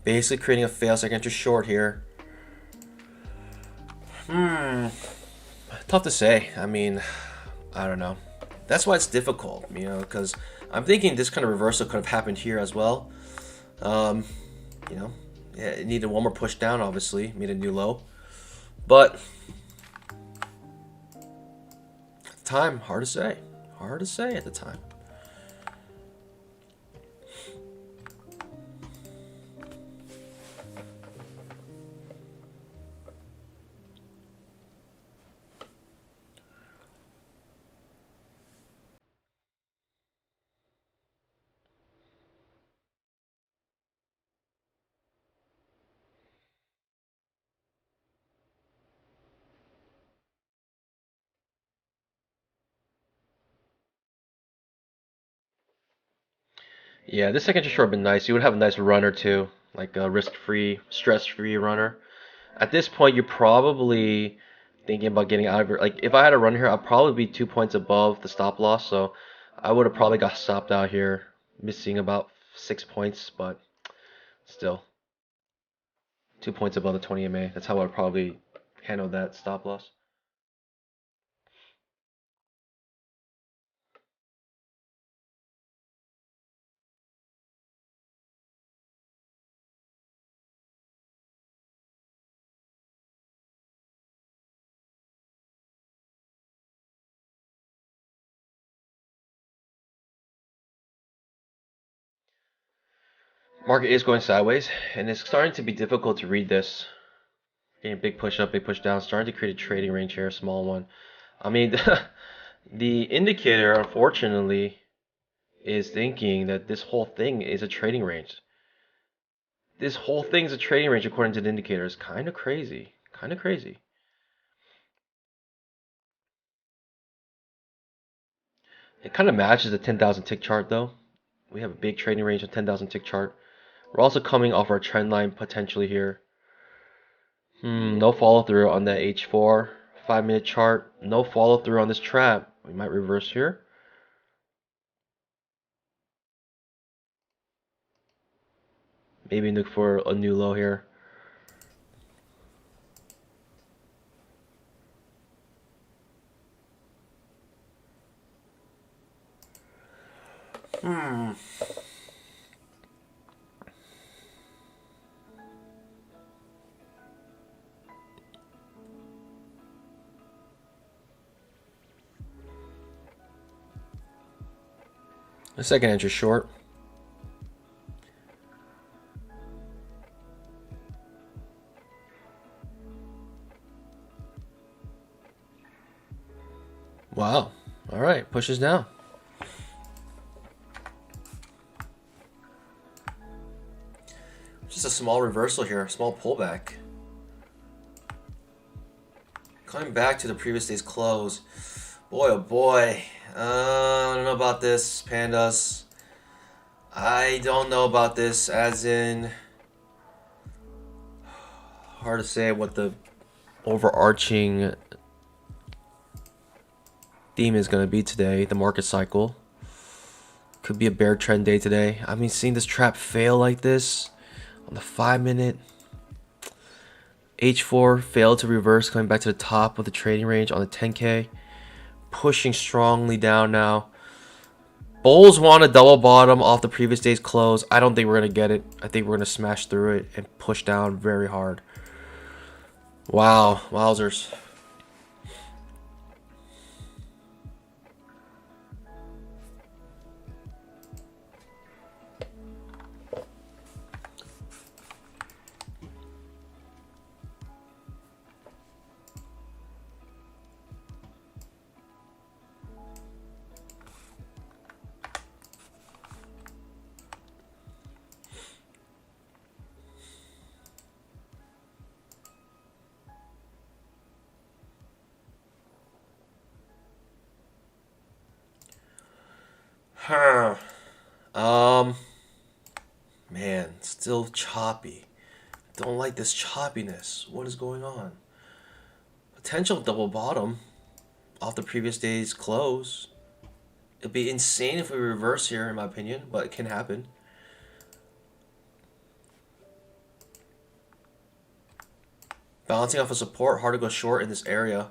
Basically creating a fail second entry short here. Tough to say. I mean, I don't know. That's why it's difficult, you know, because I'm thinking this kind of reversal could have happened here as well. You know, yeah, it needed one more push down, obviously. Made a new low. But at the time, hard to say. Hard to say at the time. Yeah, this second short would have been nice. You would have a nice runner too, like a risk-free, stress-free runner. At this point, you're probably thinking about getting out of it. Like, if I had a run here, I'd probably be 2 points above the stop loss, so I would have probably got stopped out here, missing about 6 points, but still, 2 points above the 20 MA. That's how I'd probably handle that stop loss. Market is going sideways, and it's starting to be difficult to read this. Getting big push up, big push down, starting to create a trading range here, a small one. I mean, the indicator, unfortunately, is thinking that this whole thing is a trading range. This whole thing is a trading range according to the indicators. Kind of crazy. Kind of crazy. It kind of matches the 10,000 tick chart though. We have a big trading range of 10,000 tick chart. We're also coming off our trend line potentially here. No follow through on that H4 5 minute chart. No follow through on this trap. We might reverse here. Maybe look for a new low here. A second entry short. Wow. All right, pushes down. Just a small reversal here, a small pullback. Coming back to the previous day's close. Boy, oh boy. I don't know about this, pandas. I don't know about this, as in... Hard to say what the overarching theme is going to be today. The market cycle. Could be a bear trend day today. I mean, seeing this trap fail like this on the 5-minute. H4 failed to reverse, coming back to the top of the trading range on the 10K. Pushing strongly down now. Bulls want a double bottom off the previous day's close. I don't think we're going to get it. I think we're going to smash through it and push down very hard. Wow. Wowzers. Huh. Man, still choppy. Don't like this choppiness. What is going on? Potential double bottom off the previous day's close. It'd be insane if we reverse here, in my opinion, but it can happen. Bouncing off of support, hard to go short in this area.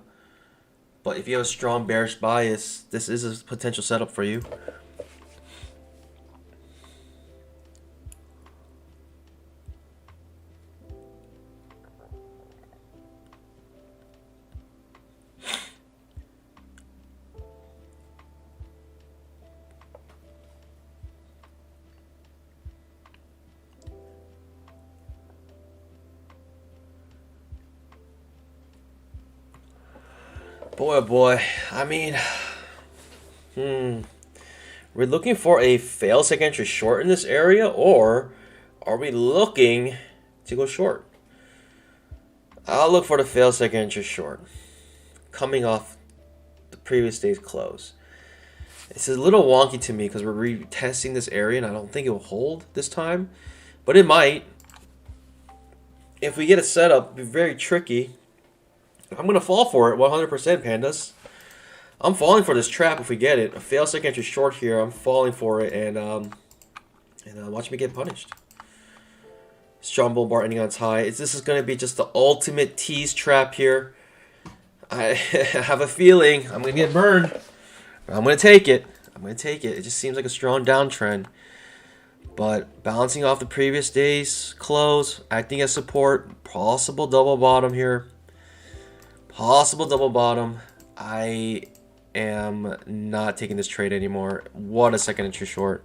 But if you have a strong bearish bias, this is a potential setup for you. Boy, oh boy. I mean, we're looking for a fail second entry short in this area, or are we looking to go short? I'll look for the fail second entry short, coming off the previous day's close. It's a little wonky to me because we're retesting this area, and I don't think it will hold this time, but it might. If we get a setup, it'll be very tricky. I'm going to fall for it 100%, pandas. I'm falling for this trap if we get it. A fail second entry short here. I'm falling for it, and watch me get punished. Strong bull bar ending on its high. This is going to be just the ultimate tease trap here. I have a feeling I'm going to get burned. I'm going to take it. I'm going to take it. It just seems like a strong downtrend. But bouncing off the previous day's close, acting as support, possible double bottom here. Possible double bottom. I am not taking this trade anymore. What a second entry short.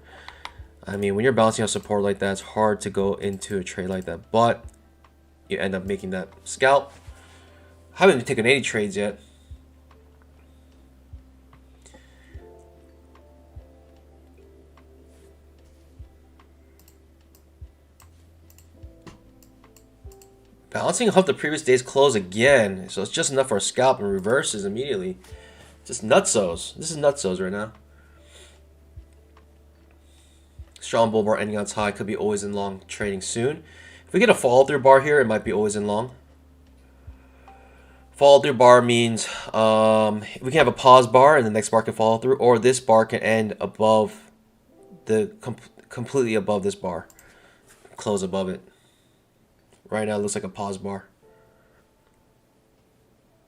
I mean, when you're bouncing off support like that, it's hard to go into a trade like that. But you end up making that scalp. I haven't even taken any trades yet. Bouncing off the previous day's close again. So it's just enough for a scalp and reverses immediately. Just nutsos. This is nutsos right now. Strong bull bar ending on its high. Could be always in long trading soon. If we get a follow through bar here, it might be always in long. Follow through bar means we can have a pause bar and the next bar can follow through, or this bar can end above the completely above this bar. Close above it. Right now it looks like a pause bar.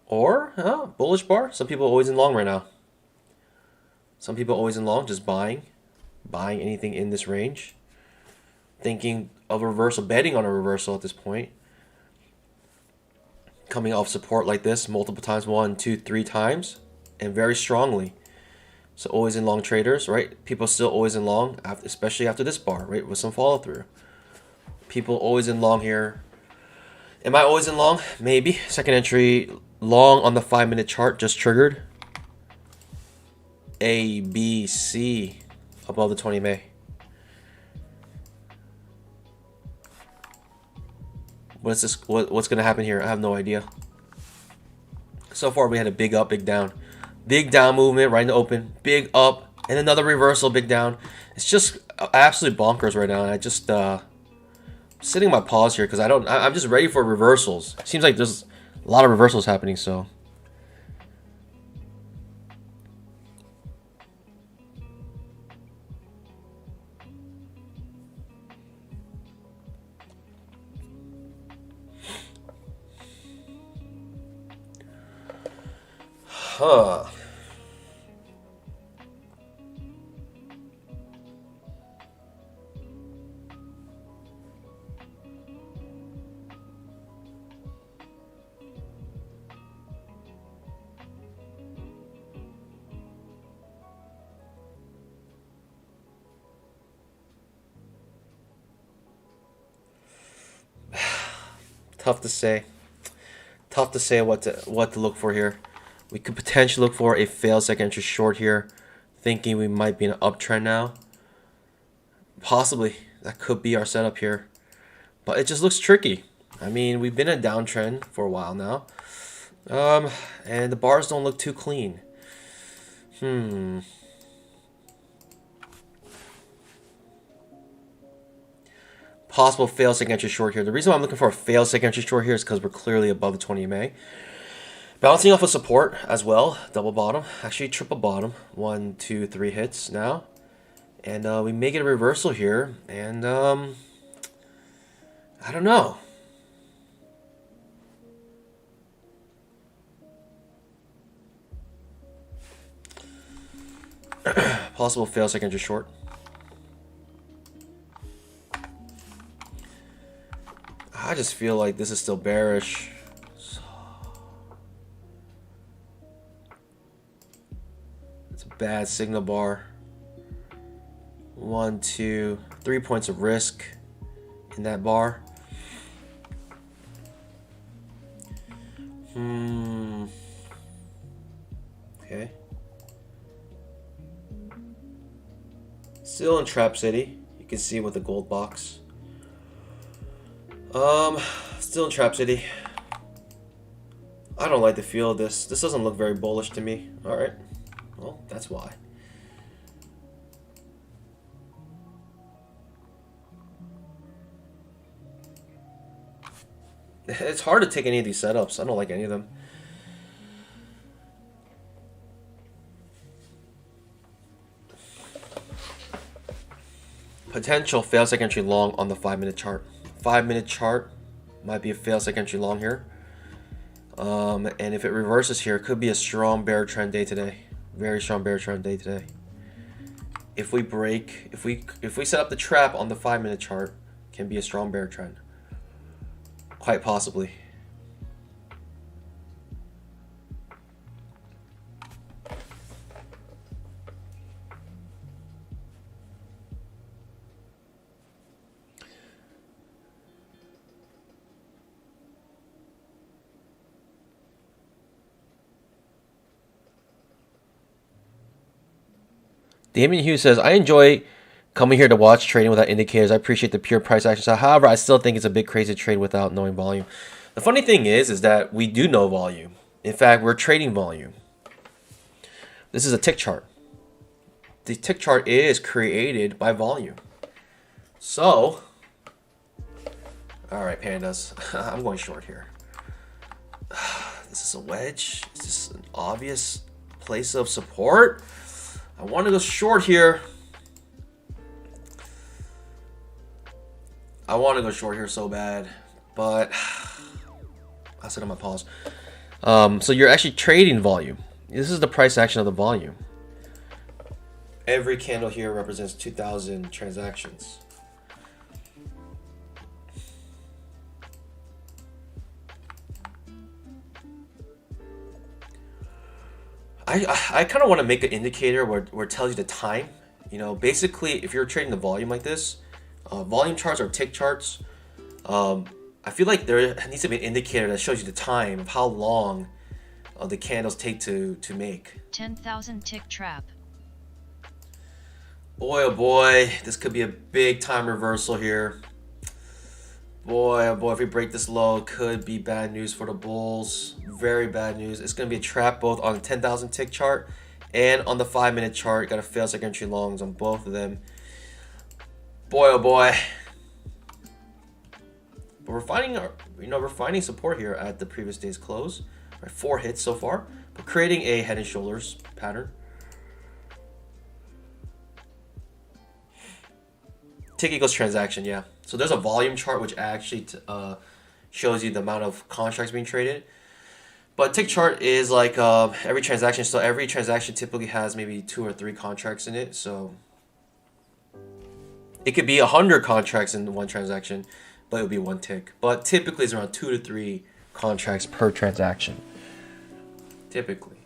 Or bullish bar. Some people are always in long right now. Some people are always in long, just buying anything in this range. Thinking of a reversal, betting on a reversal at this point. Coming off support like this multiple times, 1, 2, 3 times, and very strongly. So always in long traders, right? People still always in long, especially after this bar, right? With some follow through. People always in long here. Am I always in long? Maybe. Second entry long on the 5-minute chart just triggered. A, B, C above the 20 MA. What's this? What's gonna happen here? I have no idea. So far we had a big up, big down. Big down movement right in the open. Big up and another reversal, big down. It's just absolutely bonkers right now. And I just sitting my pause here because I'm just ready for reversals. It seems like there's a lot of reversals happening, so. Huh. Tough to say. Tough to say what to look for here. We could potentially look for a failed second entry short here, thinking we might be in an uptrend now. Possibly. That could be our setup here. But it just looks tricky. I mean, we've been in a downtrend for a while now. And the bars don't look too clean. Possible failed second entry short here. The reason why I'm looking for a failed second entry short here is because we're clearly above the 20 MA. Bouncing off of support as well. Double bottom. Actually, triple bottom. 1, 2, 3 hits now. And we may get a reversal here. And I don't know. Possible fail second entry short. I just feel like this is still bearish. It's a bad signal bar. 1, 2, 3 points of risk in that bar. Okay. Still in Trap City. You can see with the gold box. Still in Trap City. I don't like the feel of this. This doesn't look very bullish to me. Alright. Well, that's why. It's hard to take any of these setups. I don't like any of them. Potential fail second entry long on the 5-minute chart. 5-minute chart might be a fail second entry long here. And if it reverses here, it could be a strong bear trend day today. Very strong bear trend day today. If we break, if we set up the trap on the 5-minute chart, it can be a strong bear trend. Quite possibly. Damien Hughes says, I enjoy coming here to watch trading without indicators. I appreciate the pure price action. However, I still think it's a big crazy trade without knowing volume. The funny thing is that we do know volume. In fact, we're trading volume. This is a tick chart. The tick chart is created by volume. So, all right, pandas. I'm going short here. This is a wedge. Is this an obvious place of support? I want to go short here. I want to go short here so bad, but I'll set on my pause. So you're actually trading volume. This is the price action of the volume. Every candle here represents 2,000 transactions. I kind of want to make an indicator where it tells you the time. You know, basically, if you're trading the volume like this, volume charts or tick charts, I feel like there needs to be an indicator that shows you the time of how long the candles take to make. 10,000 tick trap. Boy, oh boy, this could be a big time reversal here. Boy, oh boy, if we break this low, it could be bad news for the bulls. Very bad news. It's going to be a trap both on the 10,000 tick chart and on the 5-minute chart. Got to fail second entry longs on both of them. Boy, oh boy. But we're finding support here at the previous day's close. Right, 4 hits so far. We're creating a head and shoulders pattern. Tick equals transaction, yeah. So there's a volume chart which actually shows you the amount of contracts being traded. But tick chart is like every transaction. So every transaction typically has maybe 2 or 3 contracts in it. So it could be 100 contracts in one transaction, but it would be 1 tick. But typically it's around 2 to 3 contracts per transaction. Typically.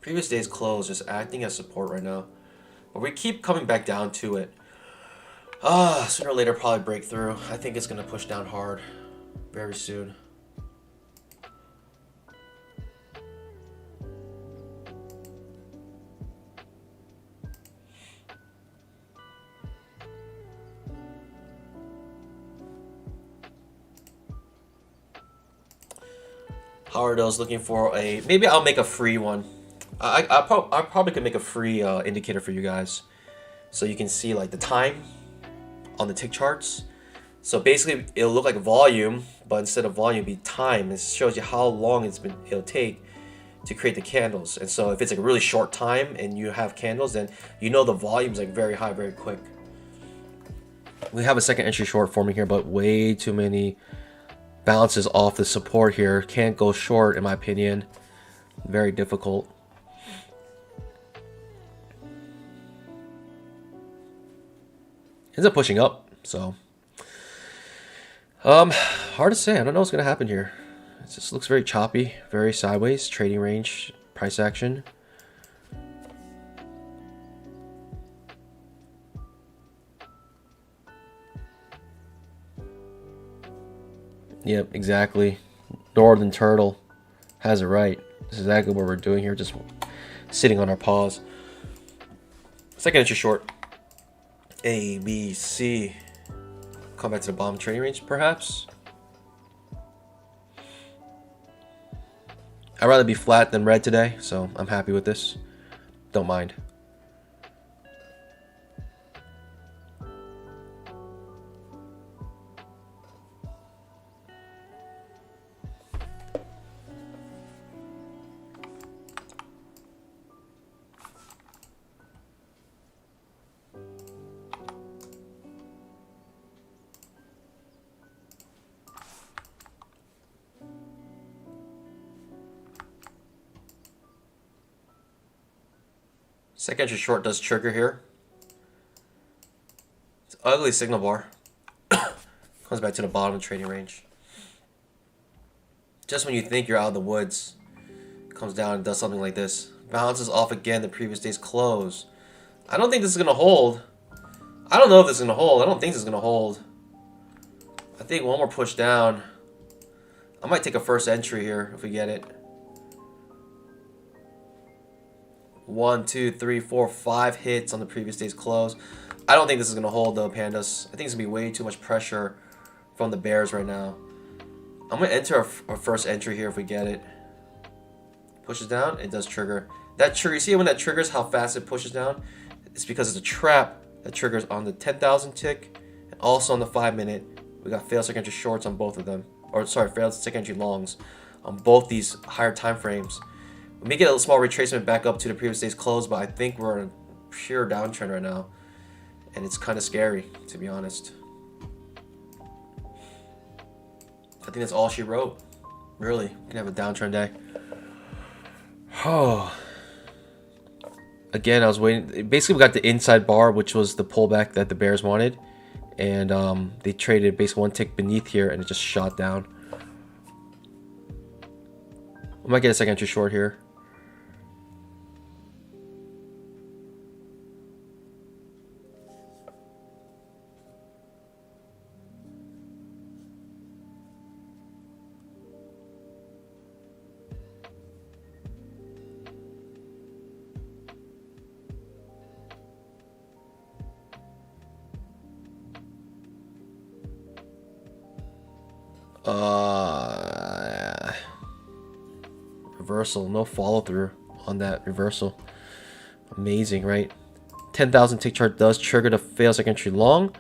Previous day's close just acting as support right now. But we keep coming back down to it. Sooner or later probably break through. I think it's going to push down hard very soon. Howard is looking for a... Maybe I'll make a free one. I probably could make a free indicator for you guys, so you can see like the time on the tick charts. So basically, it'll look like volume, but instead of volume, it'll be time. It shows you how long it'll take to create the candles. And so if it's like a really short time and you have candles, then you know the volume's like very high, very quick. We have a second entry short forming here, but way too many bounces off the support here. Can't go short, in my opinion. Very difficult. Ends up pushing up, so hard to say. I don't know what's gonna happen here. It just looks very choppy, very sideways. Trading range, price action. Yep, exactly. Northern Turtle has it right. This is exactly what we're doing here, just sitting on our paws. Second entry short. A, B, C. Come back to the bottom trading range, perhaps. I'd rather be flat than red today, so I'm happy with this. Don't mind. Second entry short does trigger here. It's an ugly signal bar. Comes back to the bottom of the trading range. Just when you think you're out of the woods, comes down and does something like this. Bounces off again the previous day's close. I don't think this is going to hold. I don't know if this is going to hold. I don't think this is going to hold. I think one more push down. I might take a first entry here if we get it. 1, 2, 3, 4, 5 hits on the previous day's close. I don't think this is going to hold though, pandas. I think it's going to be way too much pressure from the bears right now. I'm going to enter our first entry here if we get it. Pushes down, it does trigger. That trigger, you see when that triggers how fast it pushes down? It's because it's a trap that triggers on the 10,000 tick and also on the 5-minute. We got failed second entry shorts on both of them. Or sorry, failed second entry longs on both these higher time frames. We may get a small retracement back up to the previous day's close, but I think we're in a pure downtrend right now. And it's kind of scary, to be honest. I think that's all she wrote. Really, we can have a downtrend day. Oh. Again, I was waiting. Basically, we got the inside bar, which was the pullback that the bears wanted. And they traded basically one tick beneath here, and it just shot down. We might get a second entry short here. Reversal, no follow through on that reversal. Amazing, right? 10,000 tick chart does trigger the fail second entry long,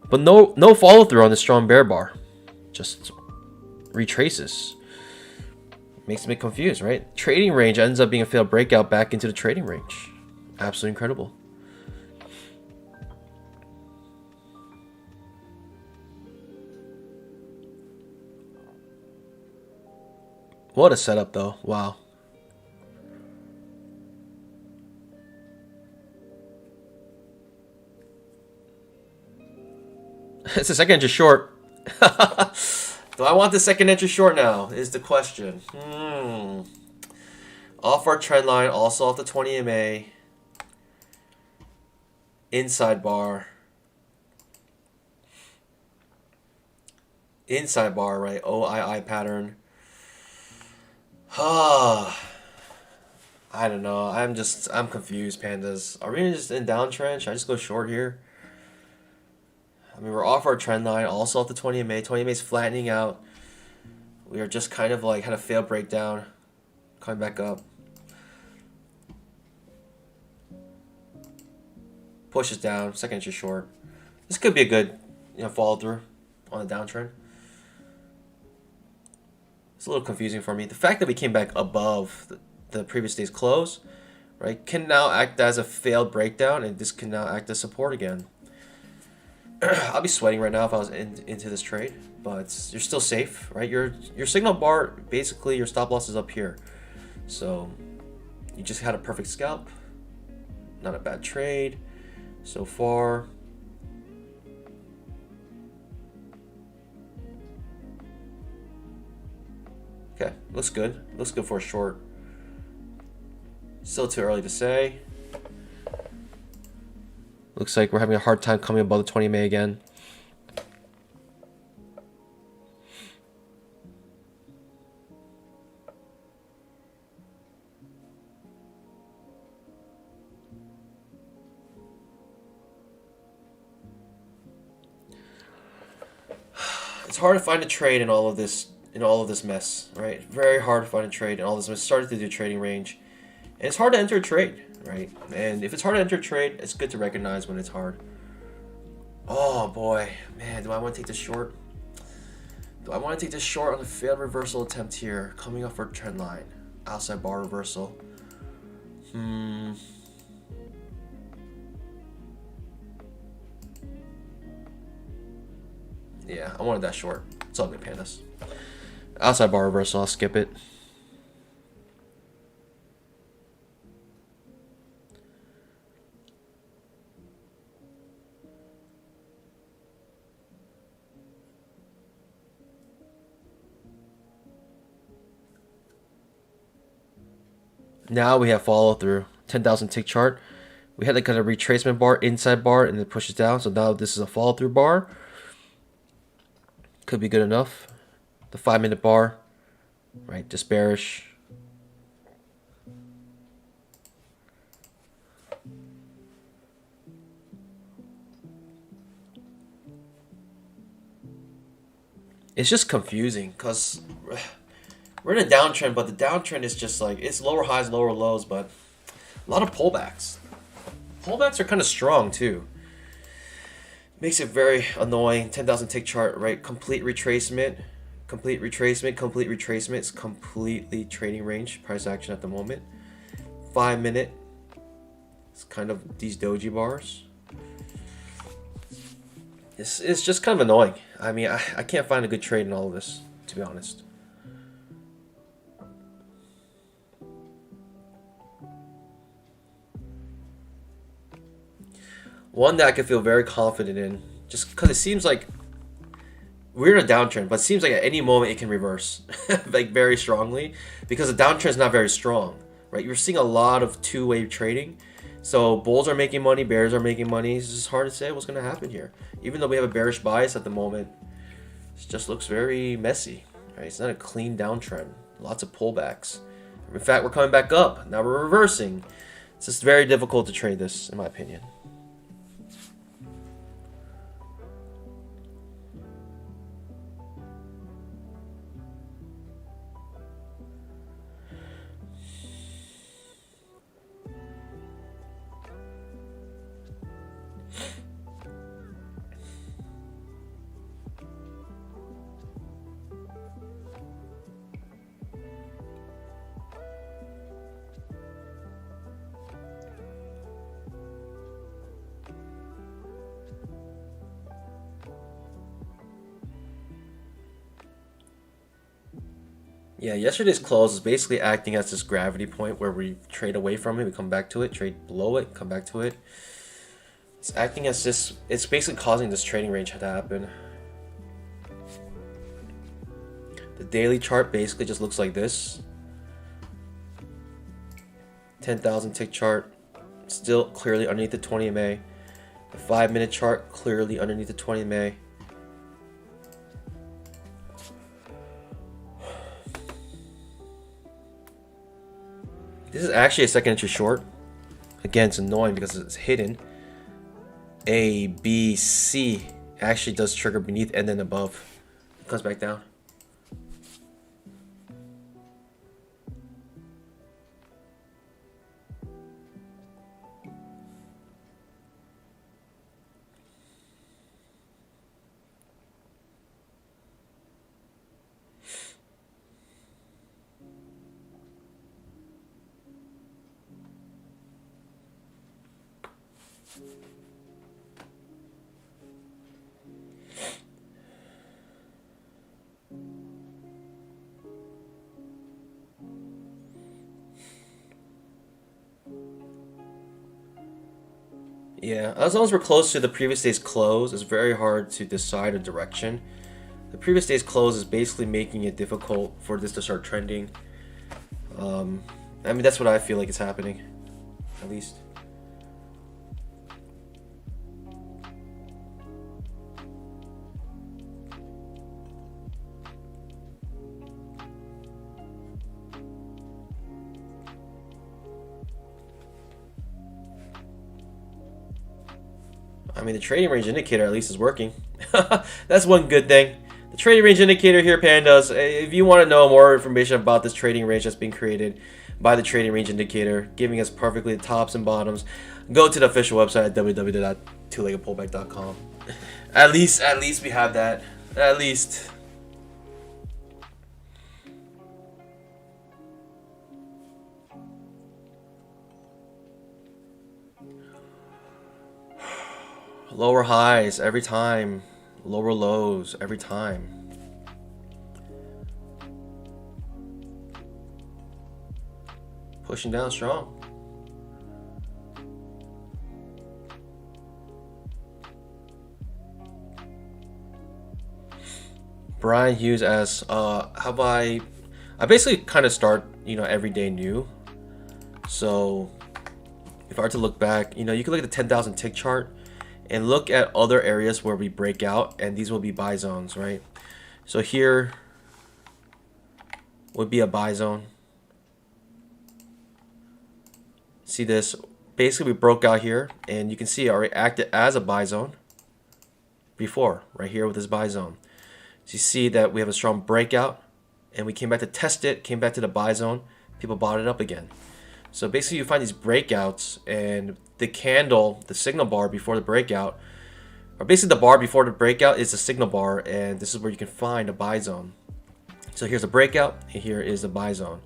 but no follow through on the strong bear bar. Just retraces. Makes me confused, right? Trading range ends up being a failed breakout back into the trading range. Absolutely incredible. What a setup, though. Wow. It's a second entry short. Do I want the second entry short now? Is the question. Off our trend line, also off the 20 MA. Inside bar. Inside bar, right? OII pattern. I don't know. I'm confused, pandas. Are we just in downtrend? Should I just go short here? I mean, we're off our trend line, also off the 20 MA. 20 MA is flattening out. We are just kind of like had a failed breakdown, coming back up. Pushes down, second entry short. This could be a good, follow through on the downtrend. It's a little confusing for me. The fact that we came back above the previous day's close, right, can now act as a failed breakdown, and this can now act as support again. I'll be sweating right now if I was into this trade, but you're still safe, right? Your signal bar, basically your stop loss is up here. So you just had a perfect scalp. Not a bad trade so far. Okay, looks good. Looks good for a short. Still too early to say. Looks like we're having a hard time coming above the 20 MA again. It's hard to find a trade in all of this mess, right? Very hard to find a trade in all this mess. Started to do trading range. And it's hard to enter a trade, right? And if it's hard to enter a trade, it's good to recognize when it's hard. Oh boy, man, do I want to take this short? Do I want to take this short on the failed reversal attempt here, coming off our trend line? Outside bar reversal. Yeah, I wanted that short. It's all good, pandas. Outside bar reversal, I'll skip it. Now we have follow through. 10,000 tick chart. We had like kind of retracement bar, inside bar, and it pushes down. So now this is a follow through bar. Could be good enough. The 5-minute bar, right? Just bearish. It's just confusing because we're in a downtrend, but the downtrend is just like, it's lower highs, lower lows, but a lot of pullbacks. Pullbacks are kind of strong too. Makes it very annoying. 10,000 tick chart, right? Complete retracement. Complete retracement. Complete retracement. It's completely trading range. Price action at the moment. 5-minute. It's kind of these doji bars. It's just kind of annoying. I mean, I can't find a good trade in all of this, to be honest. One that I could feel very confident in, just because it seems like we're in a downtrend, but it seems like at any moment it can reverse, like very strongly, because the downtrend is not very strong, right? You're seeing a lot of two-way trading. So bulls are making money, bears are making money. It's just hard to say what's going to happen here. Even though we have a bearish bias at the moment, it just looks very messy, right? It's not a clean downtrend. Lots of pullbacks. In fact, we're coming back up. Now we're reversing. It's just very difficult to trade this, in my opinion. Yeah, yesterday's close is basically acting as this gravity point where we trade away from it, we come back to it, trade below it, come back to it. It's acting as this, it's basically causing this trading range to happen. The daily chart basically just looks like this. 10,000 tick chart, still clearly underneath the 20 MA. The 5-minute chart clearly underneath the 20 MA. This is actually a second entry short. Again, it's annoying because it's hidden. A, B, C actually does trigger beneath and then above. It comes back down. Yeah, as long as we're close to the previous day's close, it's very hard to decide a direction. The previous day's close is basically making it difficult for this to start trending. I mean, that's what I feel like is happening, at least. I mean, the trading range indicator at least is working. That's one good thing. The trading range indicator here, pandas. If you want to know more information about this trading range that's being created by the trading range indicator, giving us perfectly the tops and bottoms, go to the official website at www.twoleggedpullback.com. At least we have that. At least. Lower highs every time, lower lows every time. Pushing down strong. Brian Hughes asks, how about I basically kind of start, every day new. So if I were to look back, you can look at the 10,000 tick chart and look at other areas where we break out, and these will be buy zones, right? So here would be a buy zone. See this? Basically, we broke out here, and you can see it already acted as a buy zone before, right here with this buy zone. So you see that we have a strong breakout, and we came back to test it, came back to the buy zone, people bought it up again. So basically you find these breakouts, and the candle, the signal bar before the breakout, or basically the bar before the breakout is the signal bar, and this is where you can find a buy zone. So here's a breakout, and here is the buy zone.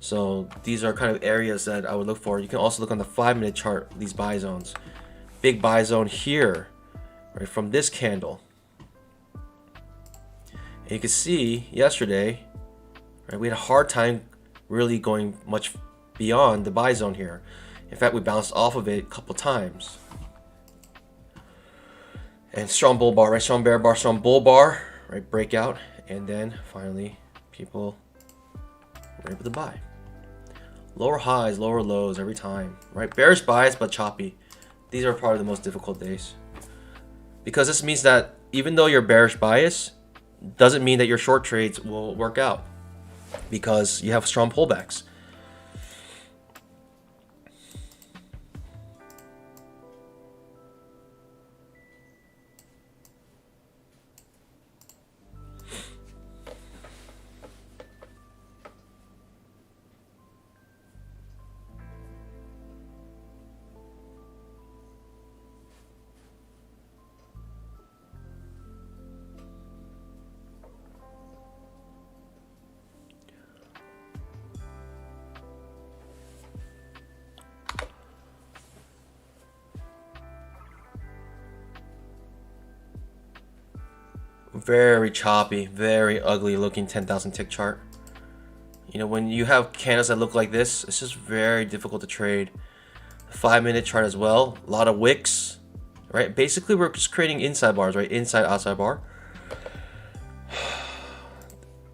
So these are kind of areas that I would look for. You can also look on the 5-minute chart, these buy zones. Big buy zone here, right, from this candle. And you can see yesterday, right, we had a hard time really going much beyond the buy zone here. In fact, we bounced off of it a couple times. And strong bull bar, right? Strong bear bar, strong bull bar, right? Breakout, and then finally people were able to buy. Lower highs, lower lows every time, right? Bearish bias, but choppy. These are probably the most difficult days. Because this means that even though you're bearish bias, doesn't mean that your short trades will work out. Because you have strong pullbacks. Very choppy, very ugly looking 10,000 tick chart. You know, when you have candles that look like this, it's just very difficult to trade. 5-minute chart as well, a lot of wicks, right? Basically, we're just creating inside bars, right? Inside, outside bar.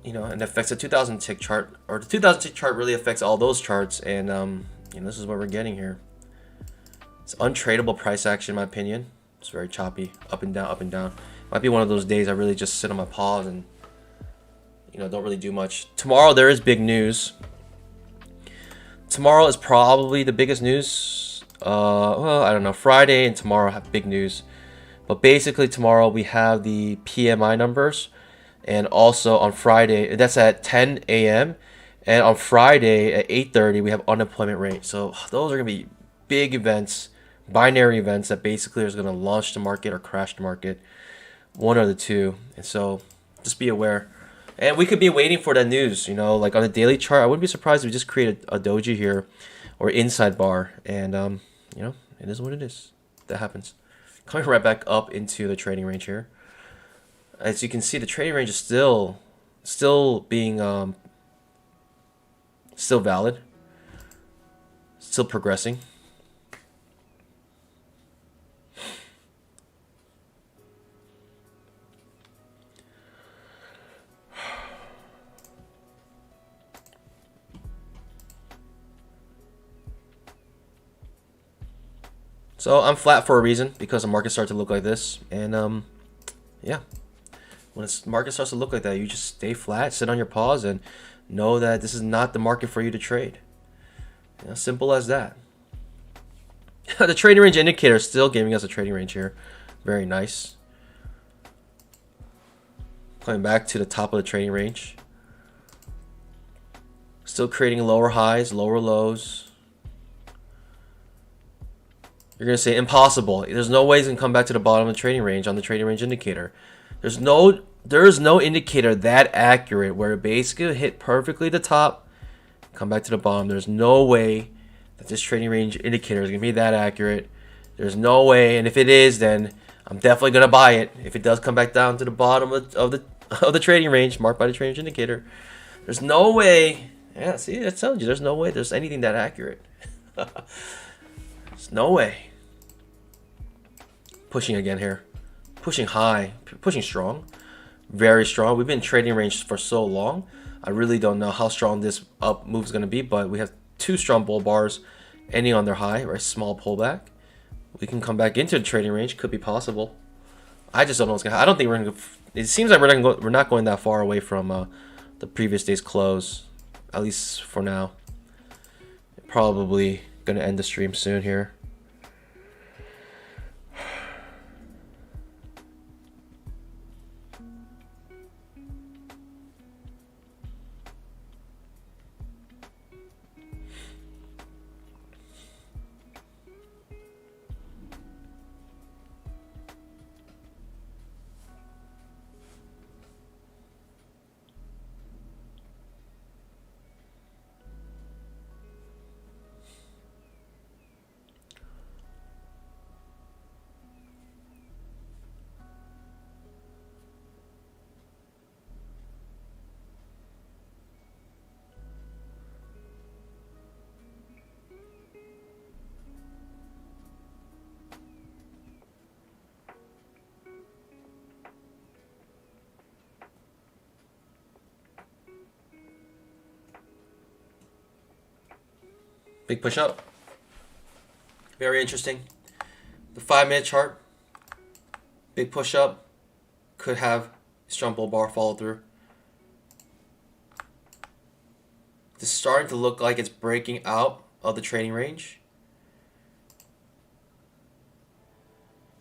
You know, and it affects the 2,000 tick chart, or the 2,000 tick chart really affects all those charts, and you know, this is what we're getting here. It's untradeable price action, in my opinion. It's very choppy, up and down, up and down. Might be one of those days I really just sit on my paws and, you know, don't really do much. Tomorrow there is big news. Tomorrow is probably the biggest news. Well, I don't know. Friday and tomorrow have big news. But basically tomorrow we have the PMI numbers. And also on Friday, that's at 10 a.m. And on Friday at 8:30 we have unemployment rate. So those are going to be big events, binary events that basically is going to launch the market or crash the market. One or the two. And so just be aware. And we could be waiting for that news, you know, like on a daily chart. I wouldn't be surprised if we just create a doji here or inside bar. And, you know, it is what it is. That happens. Coming right back up into the trading range here. As you can see, the trading range is still being, still valid. Still progressing. So I'm flat for a reason, because the market started to look like this. And yeah, when the market starts to look like that, you just stay flat, sit on your paws, and know that this is not the market for you to trade. You know, simple as that. The trading range indicator is still giving us a trading range here. Very nice. Coming back to the top of the trading range. Still creating lower highs, lower lows. You're going to say impossible. There's no way it's going to come back to the bottom of the trading range on the trading range indicator. There is no indicator that accurate where it basically hit perfectly the top, come back to the bottom. There's no way that this trading range indicator is going to be that accurate. There's no way, and if it is, then I'm definitely going to buy it. If it does come back down to the bottom of the trading range marked by the trading range indicator, there's no way. Yeah, see, I told you, there's no way there's anything that accurate. There's no way. Pushing again here. Pushing high. Pushing strong. Very strong. We've been trading range for so long. I really don't know how strong this up move is going to be, but we have two strong bull bars ending on their high, right? Small pullback. We can come back into the trading range. Could be possible. I just don't know what's going to happen. I don't think we're going to... It seems like we're not going that far away from the previous day's close, at least for now. Probably going to end the stream soon here. Big push up. Very interesting. The 5-minute chart. Big push up. Could have strong bull bar follow through. It's starting to look like it's breaking out of the trading range.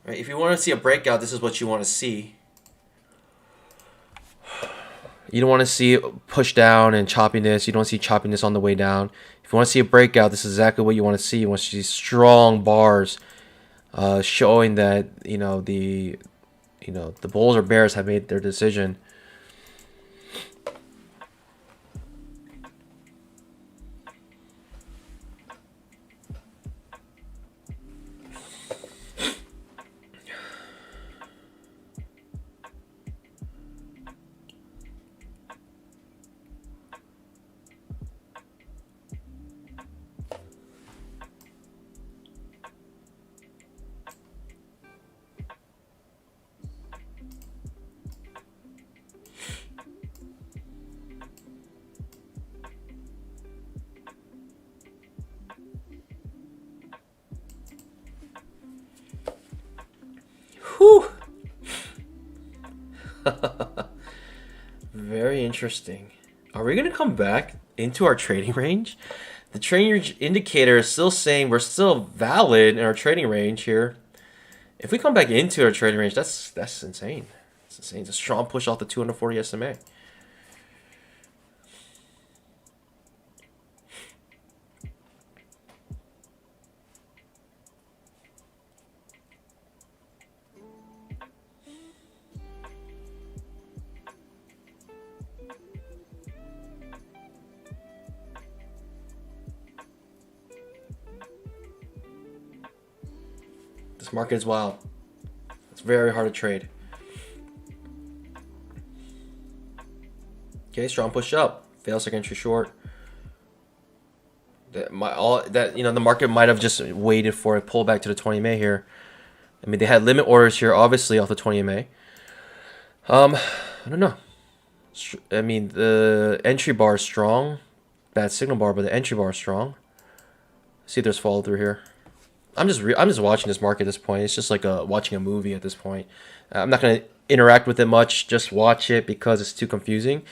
Right, if you want to see a breakout, this is what you want to see. You don't want to see push down and choppiness. You don't see choppiness on the way down. If you want to see a breakout, this is exactly what you want to see. You want to see strong bars, showing that the bulls or bears have made their decision. Whew. Very interesting. Are we going to come back into our trading range? The trading range indicator is still saying we're still valid in our trading range here. If we come back into our trading range, that's insane. It's insane. It's a strong push off the 240 SMA. This market is wild. It's very hard to trade. Okay, strong push up. Fail second entry short. The market might have just waited for a pullback to the 20 MA here. I mean, they had limit orders here, obviously, off the 20 MA. I don't know. I mean, the entry bar is strong. Bad signal bar, but the entry bar is strong. See if there's follow through here. I'm just watching this market at this point. It's just like watching a movie at this point. I'm not gonna interact with it much. Just watch it because it's too confusing.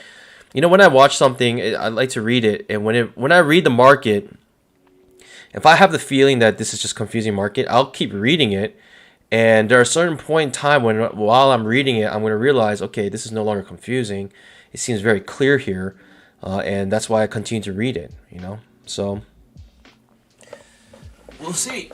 When I watch something, I like to read it, and when I read the market, if I have the feeling that this is just confusing market, I'll keep reading it. And there are a certain point in time when, while I'm reading it, I'm going to realize, okay, this is no longer confusing. It seems very clear here, and that's why I continue to read it. So we'll see.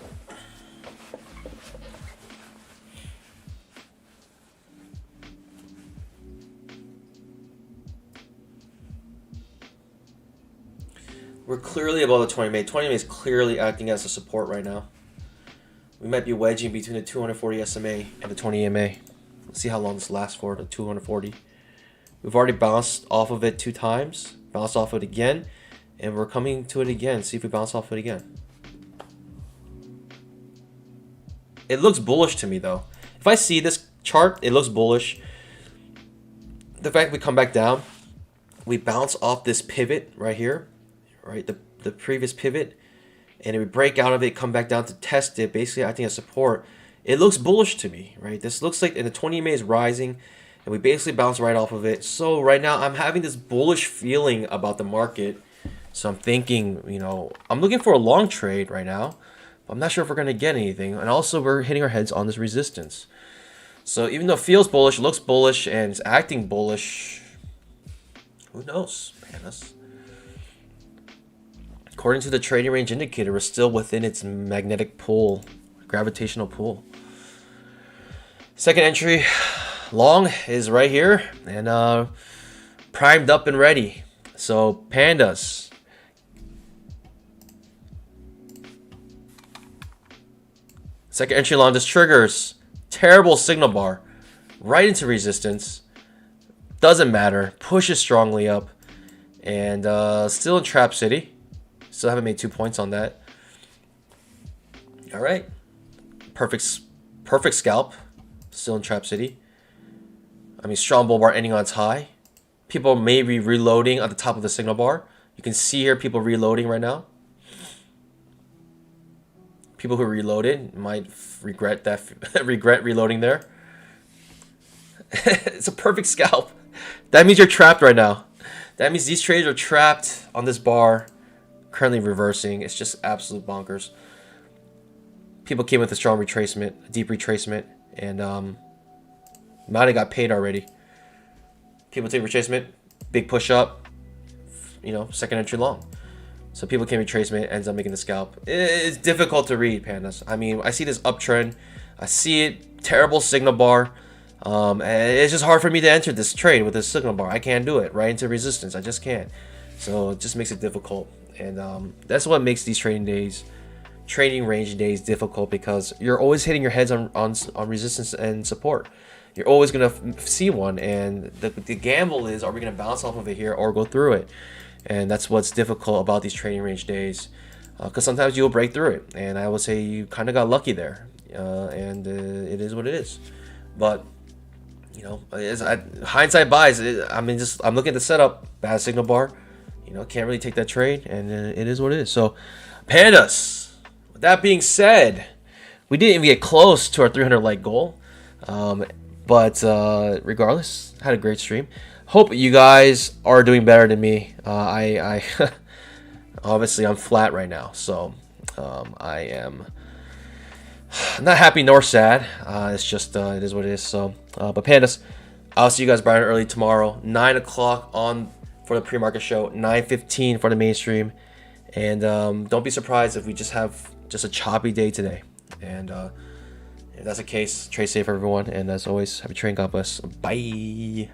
We're clearly above the 20 MA. 20 MA is clearly acting as a support right now. We might be wedging between the 240 SMA and the 20 MA. Let's see how long this lasts for, the 240. We've already bounced off of it 2 times, bounced off it again, and we're coming to it again. See if we bounce off it again. It looks bullish to me though. If I see this chart, it looks bullish. The fact we come back down, we bounce off this pivot right here. Right, the previous pivot, and it would break out of it, come back down to test it, basically acting as support. It looks bullish to me, right? This looks like, and the 20 MA is rising, and we basically bounce right off of it. So right now, I'm having this bullish feeling about the market. So I'm thinking, I'm looking for a long trade right now. But I'm not sure if we're going to get anything. And also, we're hitting our heads on this resistance. So even though it feels bullish, looks bullish, and it's acting bullish, who knows, man? According to the trading range indicator, we're still within its magnetic pull, gravitational pull. Second entry, long, is right here, and primed up and ready. So pandas. Second entry long, this triggers terrible signal bar right into resistance. Doesn't matter, pushes strongly up, and still in trap city. Still haven't made 2 points on that. All right, perfect scalp. Still in trap city. I mean, strong bull bar ending on its high. People may be reloading at the top of the signal bar. You can see here people reloading right now. People who reloaded might regret that regret reloading there. It's a perfect scalp. That means you're trapped right now. That means these traders are trapped on this bar, currently reversing. It's just absolute bonkers. People came with a strong retracement, a deep retracement, and might have got paid already. People take retracement, big push up, you know, second entry long. So people came retracement, ends up making the scalp. It's difficult to read, pandas. I mean, I see this uptrend, I see it, terrible signal bar. And it's just hard for me to enter this trade with this signal bar. I can't do it right into resistance. I just can't. So it just makes it difficult, and that's what makes these trading range days difficult, because you're always hitting your heads on resistance and support. You're always gonna see one, and the gamble is, are we gonna bounce off of it here or go through it? And that's what's difficult about these trading range days, because sometimes you'll break through it, and I would say you kind of got lucky there, and it is what it is. But you know, hindsight buys. I'm looking at the setup, bad signal bar. You know, can't really take that trade, and it is what it is. So, pandas. With that being said, we didn't even get close to our 300 like goal, but regardless, had a great stream. Hope you guys are doing better than me. I obviously I'm flat right now, so I am not happy nor sad. It's just it is what it is. So, but pandas, I'll see you guys bright and early tomorrow, 9 o'clock on for the pre-market show, 9:15 for the mainstream, and don't be surprised if we just have a choppy day today. And if that's the case, trade safe everyone, and as always, happy trading. God bless. Bye.